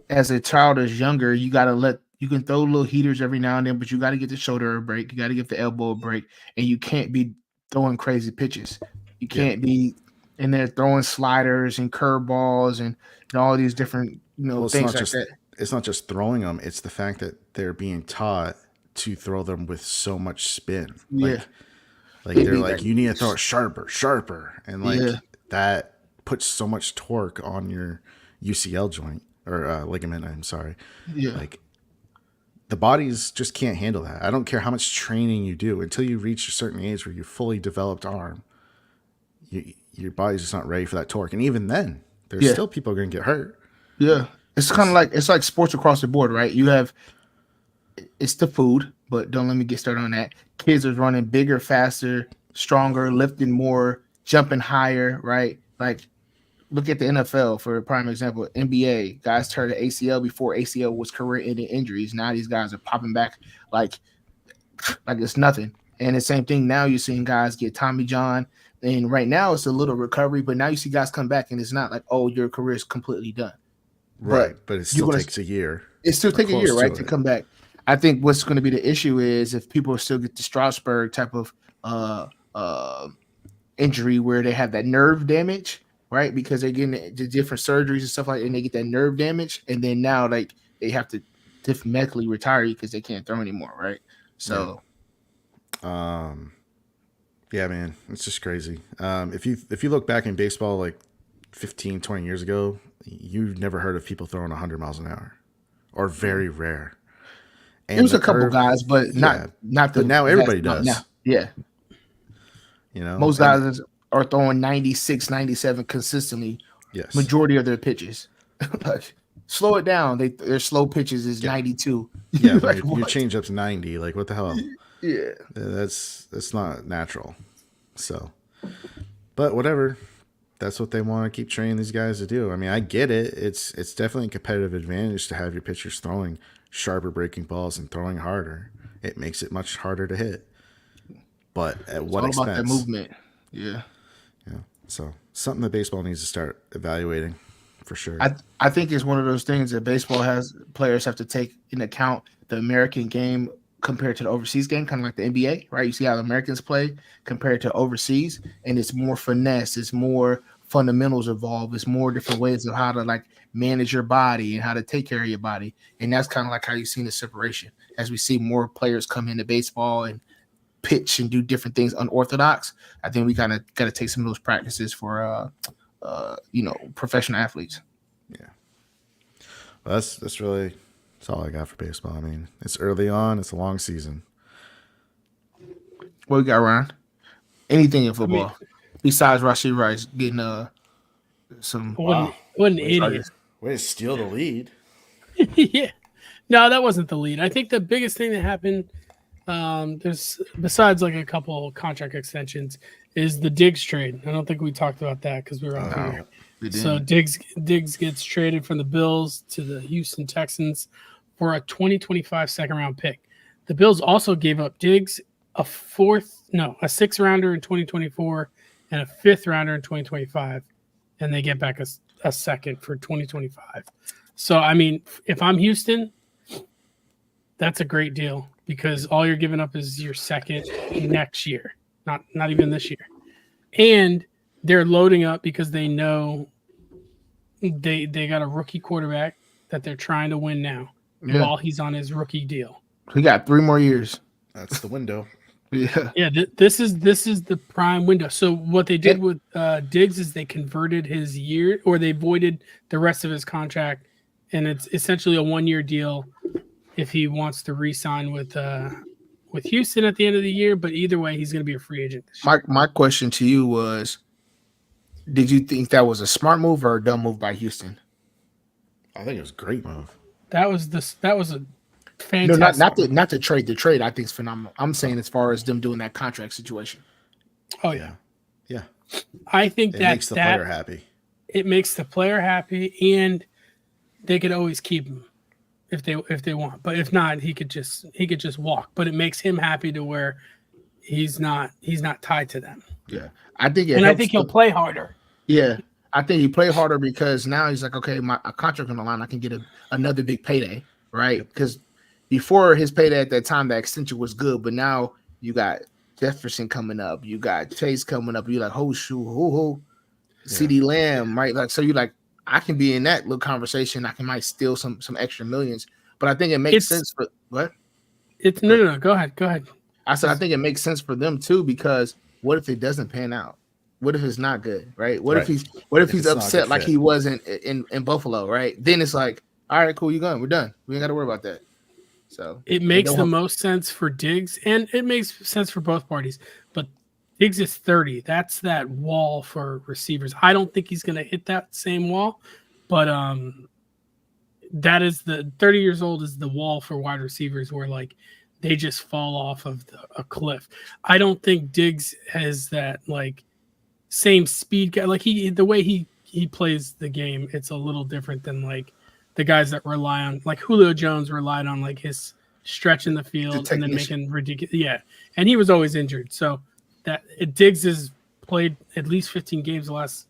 as a child is younger, you got to you can throw little heaters every now and then, but you got to get the shoulder a break. You got to give the elbow a break, and you can't be throwing crazy pitches. You can't be in there throwing sliders and curveballs and all these different, things like that. It's not just throwing them. It's the fact that they're being taught to throw them with so much spin. Yeah. Like they're like, you need to throw it sharper. And that puts so much torque on your UCL joint or ligament. I'm sorry. Yeah. Like the bodies just can't handle that. I don't care how much training you do until you reach a certain age where you fully developed arm. Your body's just not ready for that torque. And even then, there's still people going to get hurt. Yeah. It's kind of like, it's like sports across the board, right? It's the food, but don't let me get started on that. Kids are running bigger, faster, stronger, lifting more, jumping higher, right? Like, look at the NFL for a prime example. NBA guys turned the ACL before ACL was career-ending injuries. Now these guys are popping back like it's nothing. And the same thing now, you're seeing guys get Tommy John, and right now it's a little recovery, but now you see guys come back, and it's not like, oh, your career is completely done. Right, but it still takes a year. It still takes a year, right, to come back. I think what's going to be the issue is if people still get the Strasburg type of injury where they have that nerve damage, right? Because they're getting the different surgeries and stuff like that, and they get that nerve damage, and then now like they have to medically retire you because they can't throw anymore, right? So, yeah, man, it's just crazy. If you look back in baseball like 15, 20 years ago, you've never heard of people throwing 100 miles an hour, or very rare. And there was a couple guys, but not the. But now everybody does. Now. Yeah, most guys are throwing 96, 97 consistently. Yes, majority of their pitches. Like, slow it down. Their slow pitches is 92. Yeah, like, your changeup's 90. Like, what the hell? Yeah, that's not natural. So, but whatever. That's what they want to keep training these guys to do. I mean, I get it. It's definitely a competitive advantage to have your pitchers throwing sharper breaking balls and throwing harder. It makes it much harder to hit. But at what expense? About that movement. Yeah. Yeah. So something that baseball needs to start evaluating for sure. I think it's one of those things that players have to take into account the American game compared to the overseas game, kind of like the NBA, right? You see how the Americans play compared to overseas, and it's more finesse, it's more fundamentals involved, it's more different ways of how to like manage your body and how to take care of your body. And that's kind of like how you've seen the separation as we see more players come into baseball and pitch and do different things unorthodox. I think we kind of got to take some of those practices for professional athletes. Yeah. Well, that's all I got for baseball. I mean, it's early on. It's a long season. What we got, Ryan? Anything in football besides Rashee Rice getting some? What an idiot! Way to steal the lead. Yeah, no, that wasn't the lead. I think the biggest thing that happened, there's besides like a couple contract extensions, is the Diggs trade. I don't think we talked about that because we were off here. So Diggs gets traded from the Bills to the Houston Texans for a 2025 second-round pick. The Bills also gave up Diggs a 6th-rounder in 2024 and a 5th-rounder in 2025, and they get back a second for 2025. So, I mean, if I'm Houston, that's a great deal because all you're giving up is your second next year, not even this year. And they're loading up because they know they got a rookie quarterback that they're trying to win now while he's on his rookie deal. He got 3 more years. That's the window. Yeah. This is the prime window. So what they did with Diggs is they converted his year, or they voided the rest of his contract, and it's essentially a 1-year deal if he wants to re-sign with Houston at the end of the year. But either way, he's going to be a free agent this year. My question to you was, did you think that was a smart move or a dumb move by Houston? I think it was a great move. That was a fantastic. No, not to trade. The trade I think is phenomenal. I'm saying as far as them doing that contract situation. Oh yeah. Yeah. I think it makes the player happy. It makes the player happy, and they could always keep him if they want. But if not, he could just walk. But it makes him happy to where he's not tied to them. Yeah, I think I think he'll play harder. Yeah, I think he play harder because now he's like, okay, my a contract on the line, I can get another big payday, right? Because before his payday at that time, that extension was good, but now you got Jefferson coming up, you got Chase coming up, you're like, oh shoot, CD Lamb, right? Like, so you're like, I can be in that little conversation. I might steal some extra millions, but I think it makes sense for what? It's no. Go ahead. I said I think it makes sense for them too, because what if it doesn't pan out? What if it's not good, right? What if he's upset like he was in Buffalo, right? Then it's like, all right, cool, you're going, we're done. We ain't got to worry about that. So it makes the most sense for Diggs, and it makes sense for both parties. But Diggs is 30. That's that wall for receivers. I don't think he's going to hit that same wall, but that is the 30 years old is the wall for wide receivers where like they just fall off of a cliff. I don't think Diggs has that like same speed guy. Like the way he plays the game, it's a little different than like the guys that rely on, like Julio Jones relied on like his stretch in the field and then making ridiculous. Yeah. And he was always injured. So Diggs has played at least 15 games the last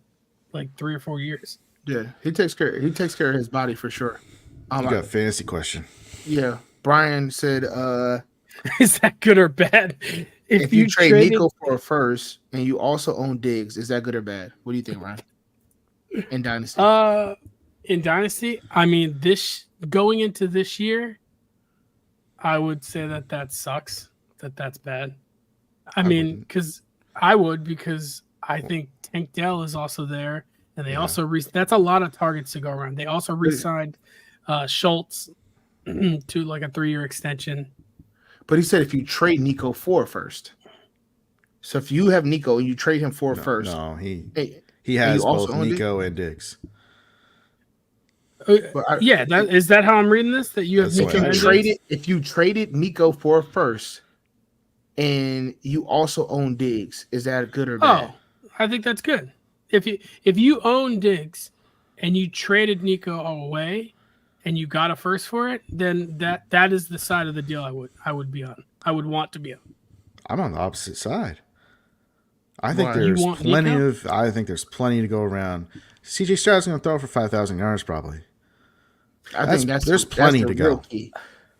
like 3 or 4 years. Yeah. He takes care of his body for sure. You got a fantasy question. Yeah. Brian said, is that good or bad? If you trade Nico for a first and you also own Diggs, is that good or bad? What do you think, Ryan? In Dynasty? In Dynasty, I mean, going into this year, I would say that sucks. That's bad. I mean, because I think Tank Dell is also there, and they also that's a lot of targets to go around. They also re-signed Schultz to like a 3-year extension. But he said if you trade Nico for first. So if you have Nico and you trade him for first. No, he has both Nico and Diggs. Is that how I'm reading this? That you have Nico and Diggs? If you traded Nico for first and you also own Diggs, is that good or bad? Oh, I think that's good. If you own Diggs and you traded Nico away and you got a first for it, then that is the side of the deal I would be on. I would want to be on. I'm on the opposite side. I think there's plenty to go around. CJ Stroud's going to throw for 5,000 yards probably. I think there's plenty to go. Key.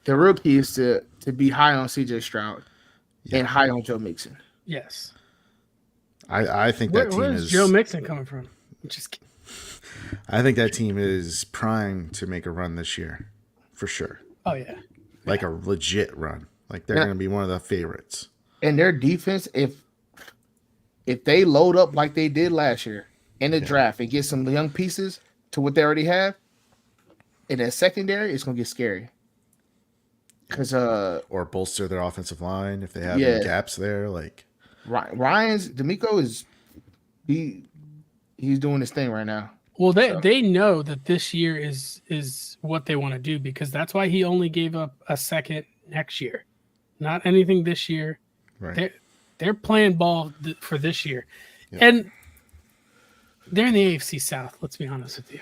The real key is to be high on CJ Stroud and high on Joe Mixon. Yes. I think that team where's Joe Mixon coming from? Just kidding. I think that team is primed to make a run this year, for sure. Oh yeah, like a legit run. Like they're going to be one of the favorites. And their defense, if they load up like they did last year in the draft and get some young pieces to what they already have, in that secondary, it's going to get scary. Because or bolster their offensive line if they have any gaps there. Like D'Amico is he's doing his thing right now. Well, they know that this year is what they want to do, because that's why he only gave up a second next year, not anything this year. Right. They're playing ball for this year, and they're in the AFC South. Let's be honest with you.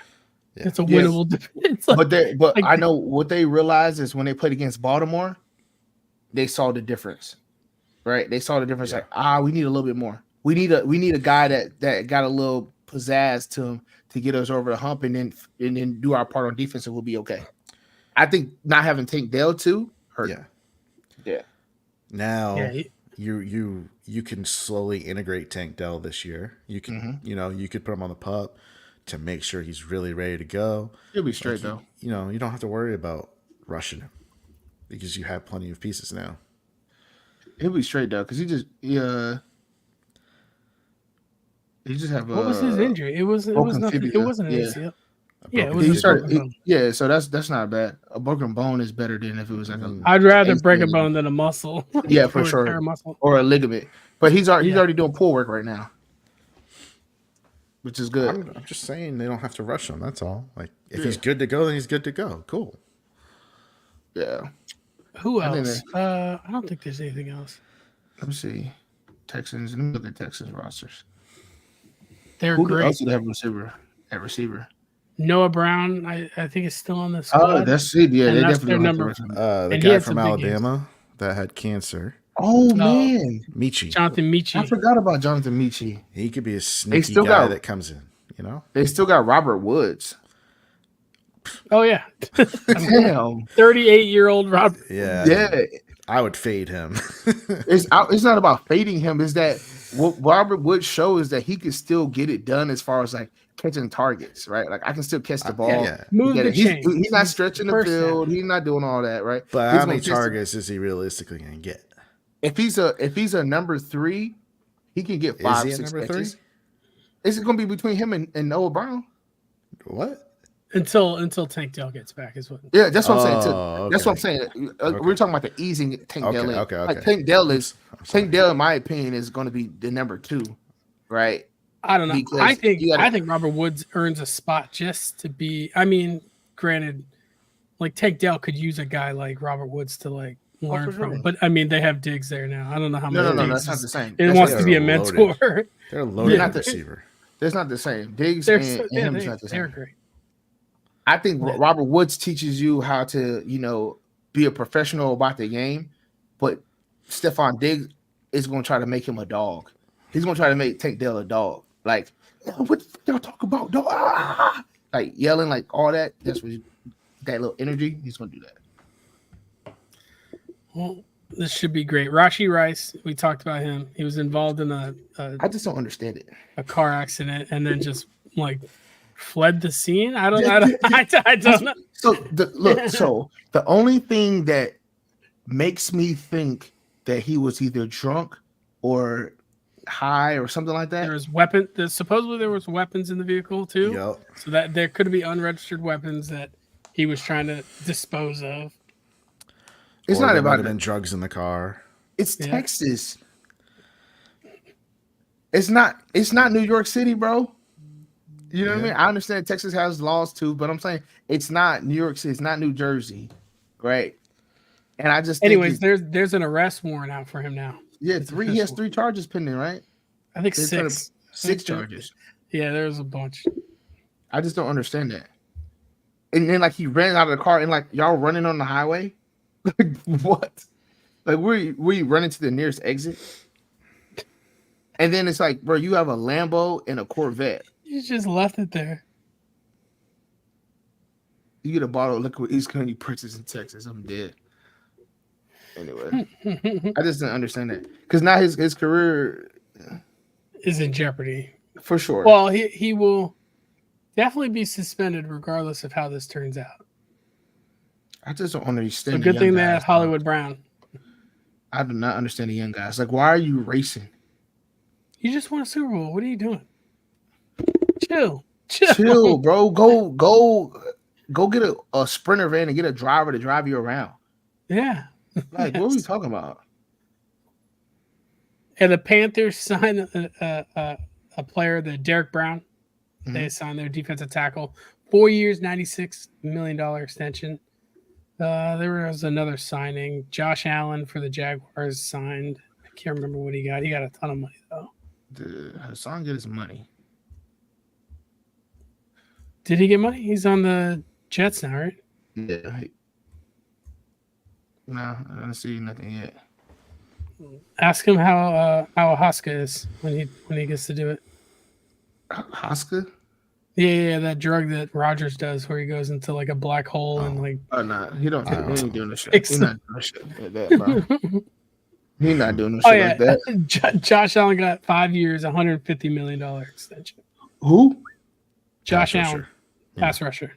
Yeah. It's a winnable. It's like, but I know what they realized is when they played against Baltimore, they saw the difference, right? They saw the difference. Yeah. Like, we need a little bit more. We need a guy that got a little pizzazz to him to get us over the hump, and then do our part on defense, and we'll be okay. I think not having Tank Dell too hurt. Yeah. Now you can slowly integrate Tank Dell this year. You can you could put him on the pup to make sure he's really ready to go. He'll be straight though. You don't have to worry about rushing him because you have plenty of pieces now. He'll be straight though, because he just have what was his injury? It was nothing. It wasn't an ACL. Yeah, it was so that's not bad. A broken bone is better than if it was like a. I'd rather break a bone than a muscle. Yeah, for sure. Or a ligament. But he's already doing pull work right now, which is good. I'm just saying they don't have to rush him. That's all. Like if he's good to go, then he's good to go. Cool. Yeah. Who else? I don't think there's anything else. Let me see. Texans. Let me look at Texans rosters. They're Who great. else do they have at receiver? Noah Brown, I think is still on the Oh, squad. that's it. Yeah, And they that's definitely their don't have to number. rush him. The And he guy had from some big games. Alabama that had cancer, Oh Oh. man, Michi. Jonathan I Michi. forgot about Jonathan Michi. He could be a sneaky still guy got- that comes in. You know, They still got Robert Woods. Oh yeah, Damn. 38-year-old Rob. yeah, Yeah, I would fade him. it's not about fading him. Is that what Robert Woods shows that he can still get it done as far as like catching targets, right? Like I can still catch the ball. yeah. Move Get the it. He's chains. not stretching the First down. field. He's not doing all that, right? But He's how many gonna catch the- targets is he realistically going to get? If he's a number 3, he can get 5, he a 6 number catches. 3? Is it going to be between him and Noah Brown? What? Until Tank Dell gets back is what. Yeah, that's what I'm saying. Oh, That's what I'm okay. saying. Okay. We're talking about the easing Tank Okay, Dell in. okay, Like okay. Tank Dell is I'm sorry. Tank Dell, in my opinion, is going to be the number 2, right? I don't know. Because I think you gotta- I think Robert Woods earns a spot just to be. I mean, granted, like Tank Dell could use a guy like Robert Woods to like learn for from. sure. But I mean, they have Diggs there now. I don't know how No, many. no, Diggs that's not is- the same. It That's wants not to the be a same. loaded. mentor. They're a loaded not the- receiver. That's not the same. Diggs They're and him is not the they're same. great. I think Yeah. Robert Woods teaches you how to, be a professional about the game, but Stephon Diggs is going to try to make him a dog. He's going to try to make Tank Dell a dog. Like, what the fuck y'all talk about, dog? Ah! Like yelling, like all that. That's what that little energy. He's going to do that. Well, this should be great. Rashi Rice, we talked about him. He was involved in a I just don't understand it. car accident and then just like fled the scene. I don't know. So the only thing that makes me think that he was either drunk or high or something like that. There was supposedly there was weapons in the vehicle too. Yep. So that there could be unregistered weapons that he was trying to dispose of. It's Or not there might about have it. been drugs in the car. It's Yeah. Texas. It's not New York City, bro. You know what I mean? I understand Texas has laws too, but I'm saying it's not New York City, it's not New Jersey, right? And I just think Anyways, there's an arrest warrant out for him now. he has official. 3 charges pending, right? I think They're trying to- 6. 6 charges. Yeah, there's a bunch. I just don't understand that. And then like he ran out of the car and like y'all running on the highway? Like what? Like we running to the nearest exit? And then it's like, bro, you have a Lambo and a Corvette. You just left it there. You get a bottle of liquid East County purchase in Texas. I'm dead. Anyway, I just didn't understand that because now his career Is in jeopardy. for sure. Well, he will definitely be suspended regardless of how this turns out. I just don't So understand. good the thing young they guys, have Hollywood Brown. I do not understand the young guys. Like, why are you racing? You just won a Super Bowl. What are you doing? Chill. Chill, bro. Go get a sprinter van and get a driver to drive you around. Yeah. Like, what are we talking about? And the Panthers signed a player, the Derek Brown. Mm-hmm. They signed their defensive tackle. 4 years, $96 million extension. There was another signing. Josh Allen for the Jaguars signed. I can't remember what he got. He got a ton of money, though. Hassan get his money. Did he get money? He's on the Jets now, right? Yeah. No, I don't see nothing yet. Ask him how Haska is when he gets to do it. Haska? Yeah, that drug that Rogers does where he goes into like a black hole and like Oh no, he ain't doing the shit. Fix He's not doing the shit like that, bro. He's not doing the oh shit yeah, like that. Josh Allen got 5 years, $150 million extension. Who? Josh Pass Allen, rusher. pass rusher.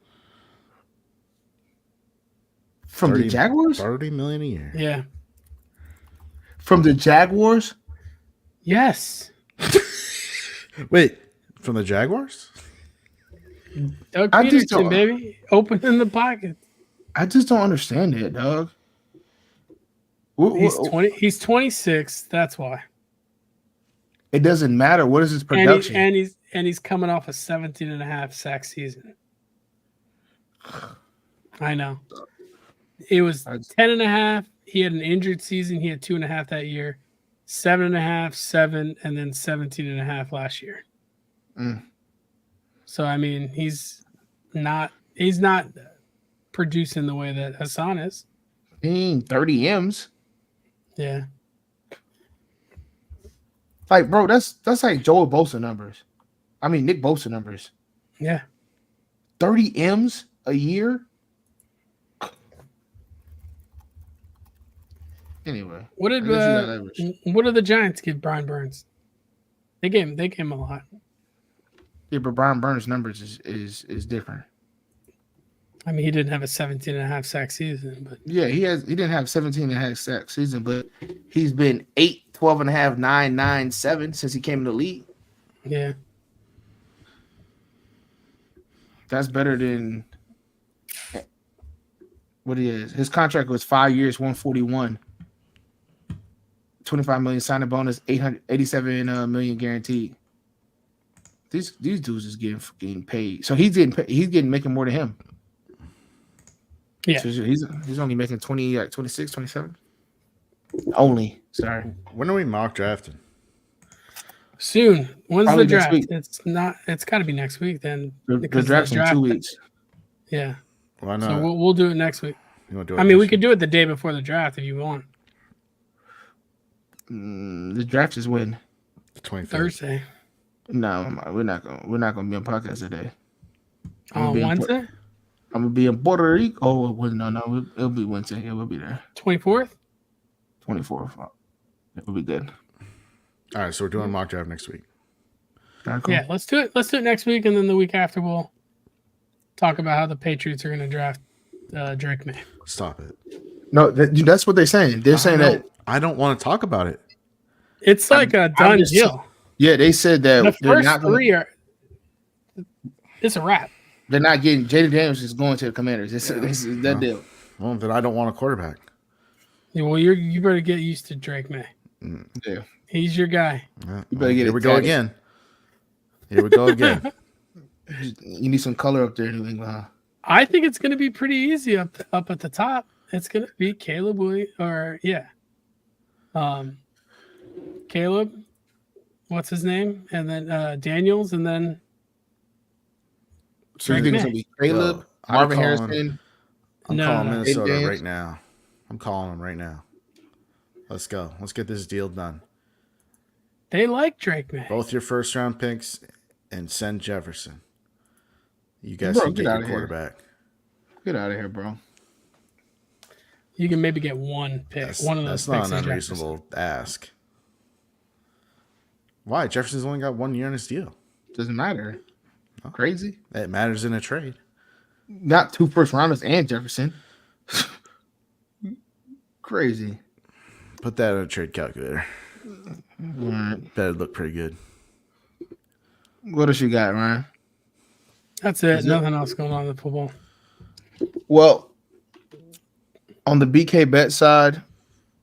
From the Jaguars? 30 million a year. Yeah. From the Jaguars? Yes. Wait, from the Jaguars? Doug I just Peterson, don't- baby, open in the pocket. I just don't understand it, dog. He's 20. He's 26. That's why. It doesn't matter. What is his And production? he's coming off a 17.5 sack season. I know. It was 10.5. He had an injured season. He had 2.5 that year. 7.5, 7, and then 17.5 last year. Mm. So I mean, he's he's not producing the way that Hassan is. 30 M's. Yeah. Like, bro, that's like Joel Bosa numbers. I mean, Nick Bosa numbers. Yeah. 30 M's a year. Anyway, What I did guess you got leverage. what did the Giants give Brian Burns? They gave him a lot. Yeah, but Brian Burns' numbers is different. I mean, he didn't have a 17 and a half sack season, but Yeah, he didn't have 17 and a half sack season, but he's been 8, 12 and a half, 9, 9, 7 since he came in the league. yeah. That's better than what he is. His contract was 5 years, 141. 25 million signing bonus, 887 million guaranteed. These dudes is getting paid. So he's getting making more than him. Yeah. So he's only making 20, like 26, 27. Only. Sorry. When are we mock drafting? Soon. When's Probably the next draft? week. It's got to be next week then. The because draft's in 2 weeks. Yeah. Why not? So we'll do it next week. You wanna do it I mean, we next could do it the day before the draft if you want. The draft is when? week? The 23rd. Thursday. No, we're not gonna be on podcast today. On Wednesday? I'm gonna be in Puerto Rico. Oh well, no, it'll be Wednesday. Yeah, we'll be there. 24th? 24th. It'll be good. All right, so we're doing mock draft next week. All right, cool. Yeah, let's do it. Let's do it next week, and then the week after we'll talk about how the Patriots are going to draft Drake May. Stop it. No, that's what they're saying. They're saying that. I don't want to talk about it. It's like a done just- deal. Yeah, they said that The they're first not gonna, three are. It's a wrap. they're not getting Jaden Daniels is going to the Commanders. This is that deal. Well, then I don't want a quarterback. Yeah, well, you better get used to Drake May. Yeah, He's your guy. Yeah. You better get Here it we go tatted. again. Here we go again. you need some color up there in New England. Huh? I think it's going to be pretty easy up at the top. It's going to be Caleb Williams, Caleb, what's his name, and then Daniels, and then So you Drake think it's May. gonna be Caleb, Well, I'm Marvin calling- Harrison? I'm No, calling no. Minnesota James. right now. I'm calling them right now. Let's go. Let's get this deal done. they like Drake May. Both your first round picks and send Jefferson. You guys Bro, can get get outta your here. quarterback. Get out of here, bro. You can maybe get one pick, one of those That's not picks. an in Jefferson. unreasonable ask. Why? Jefferson's only got 1 year on his deal. Doesn't matter. Crazy. It matters in a trade. Not 2 first rounders and Jefferson. Crazy. Put that in a trade calculator. All right. That'd look pretty good. What else you got, Ryan? That's it. Nothing else going on in the football. Well, on the BK bet side,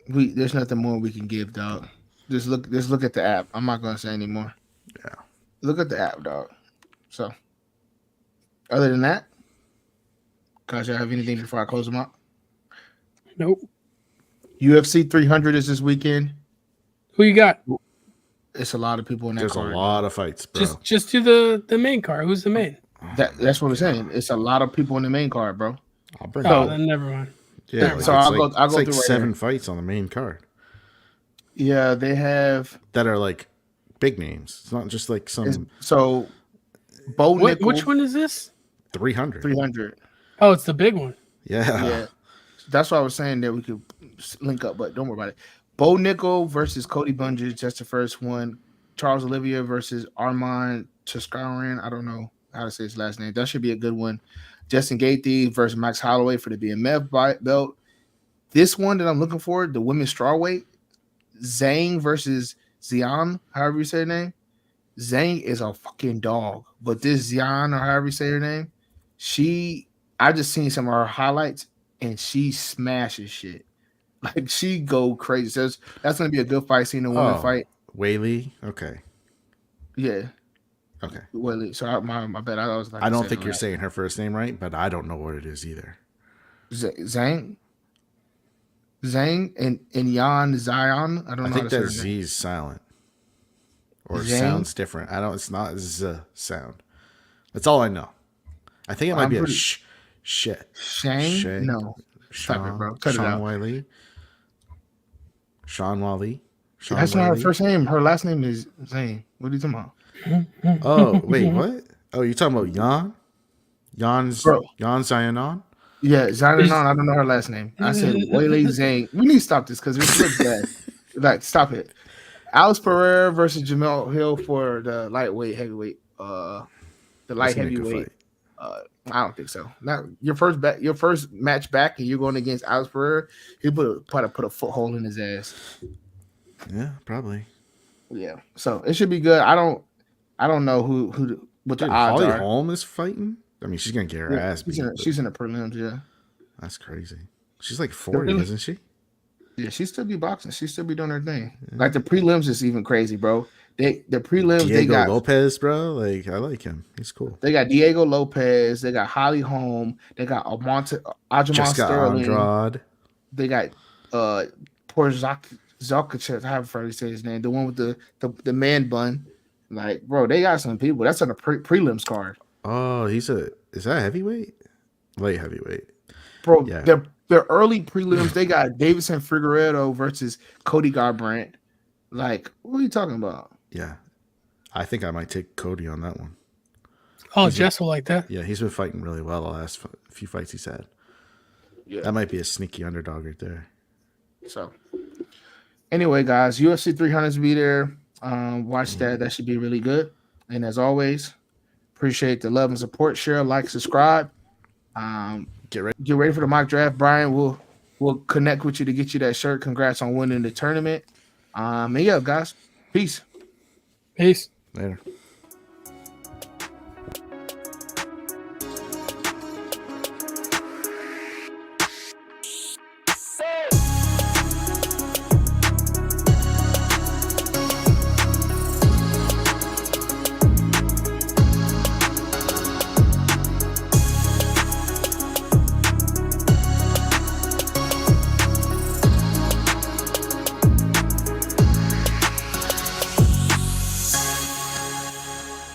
there's nothing more we can give, dog. Just look at the app. I'm not gonna say anymore. Yeah. Look at the app, dog. So, other than that, guys, y'all have anything before I close them out? Nope. UFC 300 is this weekend. Who you got? It's a lot of people in that There's card. a lot of fights, bro. Just do the main card. Who's the main? That's what I'm saying. It's a lot of people in the main card, bro. I'll bring Oh, it. then never mind. Yeah, like, so it's I'll like, go it's like through right 7 here. fights on the main card Yeah, they have. that are like big names. It's not just like some So, Bo Nickel, Which one is this? 300. 300. Oh, it's the big one. Yeah. Yeah, that's why I was saying that we could link up, but don't worry about it. Bo Nickel versus Cody Bunges, that's the first one. Charles Olivier versus Armand Tuscarin. I don't know how to say his last name. That should be a good one. Justin Gaethje versus Max Holloway for the BMF belt. This one that I'm looking for, the women's strawweight, Zhang versus Xian, however you say her name. Zhang is a fucking dog, but this Xian, or however you say her name, I just seen some of her highlights and she smashes shit. Like she go crazy. So that's gonna be a good fight. Seeing a woman fight. Whaley. Okay. Yeah. Okay. Well, so my bad. I was like, I don't think you're saying her first name right, but I don't know what it is either. Zhang and Yan Zion. I don't know. I how think to say that her name. Z is silent. Or Zhang? sounds different. It's not Z sound. That's all I know. I think it might I'm be a pretty- shit. Shane? Shay? No. Stop it, bro. Cut it Sean out. Wiley. Sean Wally. Sean That's not her Wiley. first name. Her last name is Zane. What are you talking about? Oh, wait, what? Oh, you're talking about Jan? Bro. Jan Zayanon? Yeah, Zayn. I don't know her last name. I said Waylay Zane. We need to stop this because it looks bad. Like, stop it. Alex Pereira versus Jamel Hill for the lightweight, heavyweight. The light That's gonna be a good heavyweight. fight. I don't think so. Not your first match back, and you're going against Alex Pereira. He probably put a foothold in his ass. Yeah, probably. Yeah, so it should be good. I don't know what the Dude, odds Holly are. Holm is fighting? I mean, she's going to get her Yeah, ass beat. she's in the prelims. Yeah, That's crazy. She's like 40, Really? isn't she? yeah, she still be boxing. She still be doing her thing. Like the prelims is even crazy, bro. The prelims Diego they got Lopez, bro. Like, I like him. He's cool. They got Diego Lopez. They got Holly Holm. They got Aljamain Jessica Sterling. Andrade. They got Zalkic, however you say his name, the one with the man bun. Like, bro, they got some people. That's on the prelims card, Oh, is that heavyweight? Light heavyweight. bro. Yeah. Their early prelims. They got Davison Figueredo versus Cody Garbrandt. Like, what are you talking about? Yeah. I think I might take Cody on that one. Oh, Jess will like that. Yeah, he's been fighting really well the last few fights he's had. Yeah. That might be a sneaky underdog right there. So, anyway, guys, UFC 300s will be there. Watch that. That should be really good. And as always, appreciate the love and support. Share, like, subscribe. Get ready. Get ready for the mock draft. Brian will connect with you to get you that shirt. Congrats on winning the tournament. And yeah, guys, peace. Peace. Later.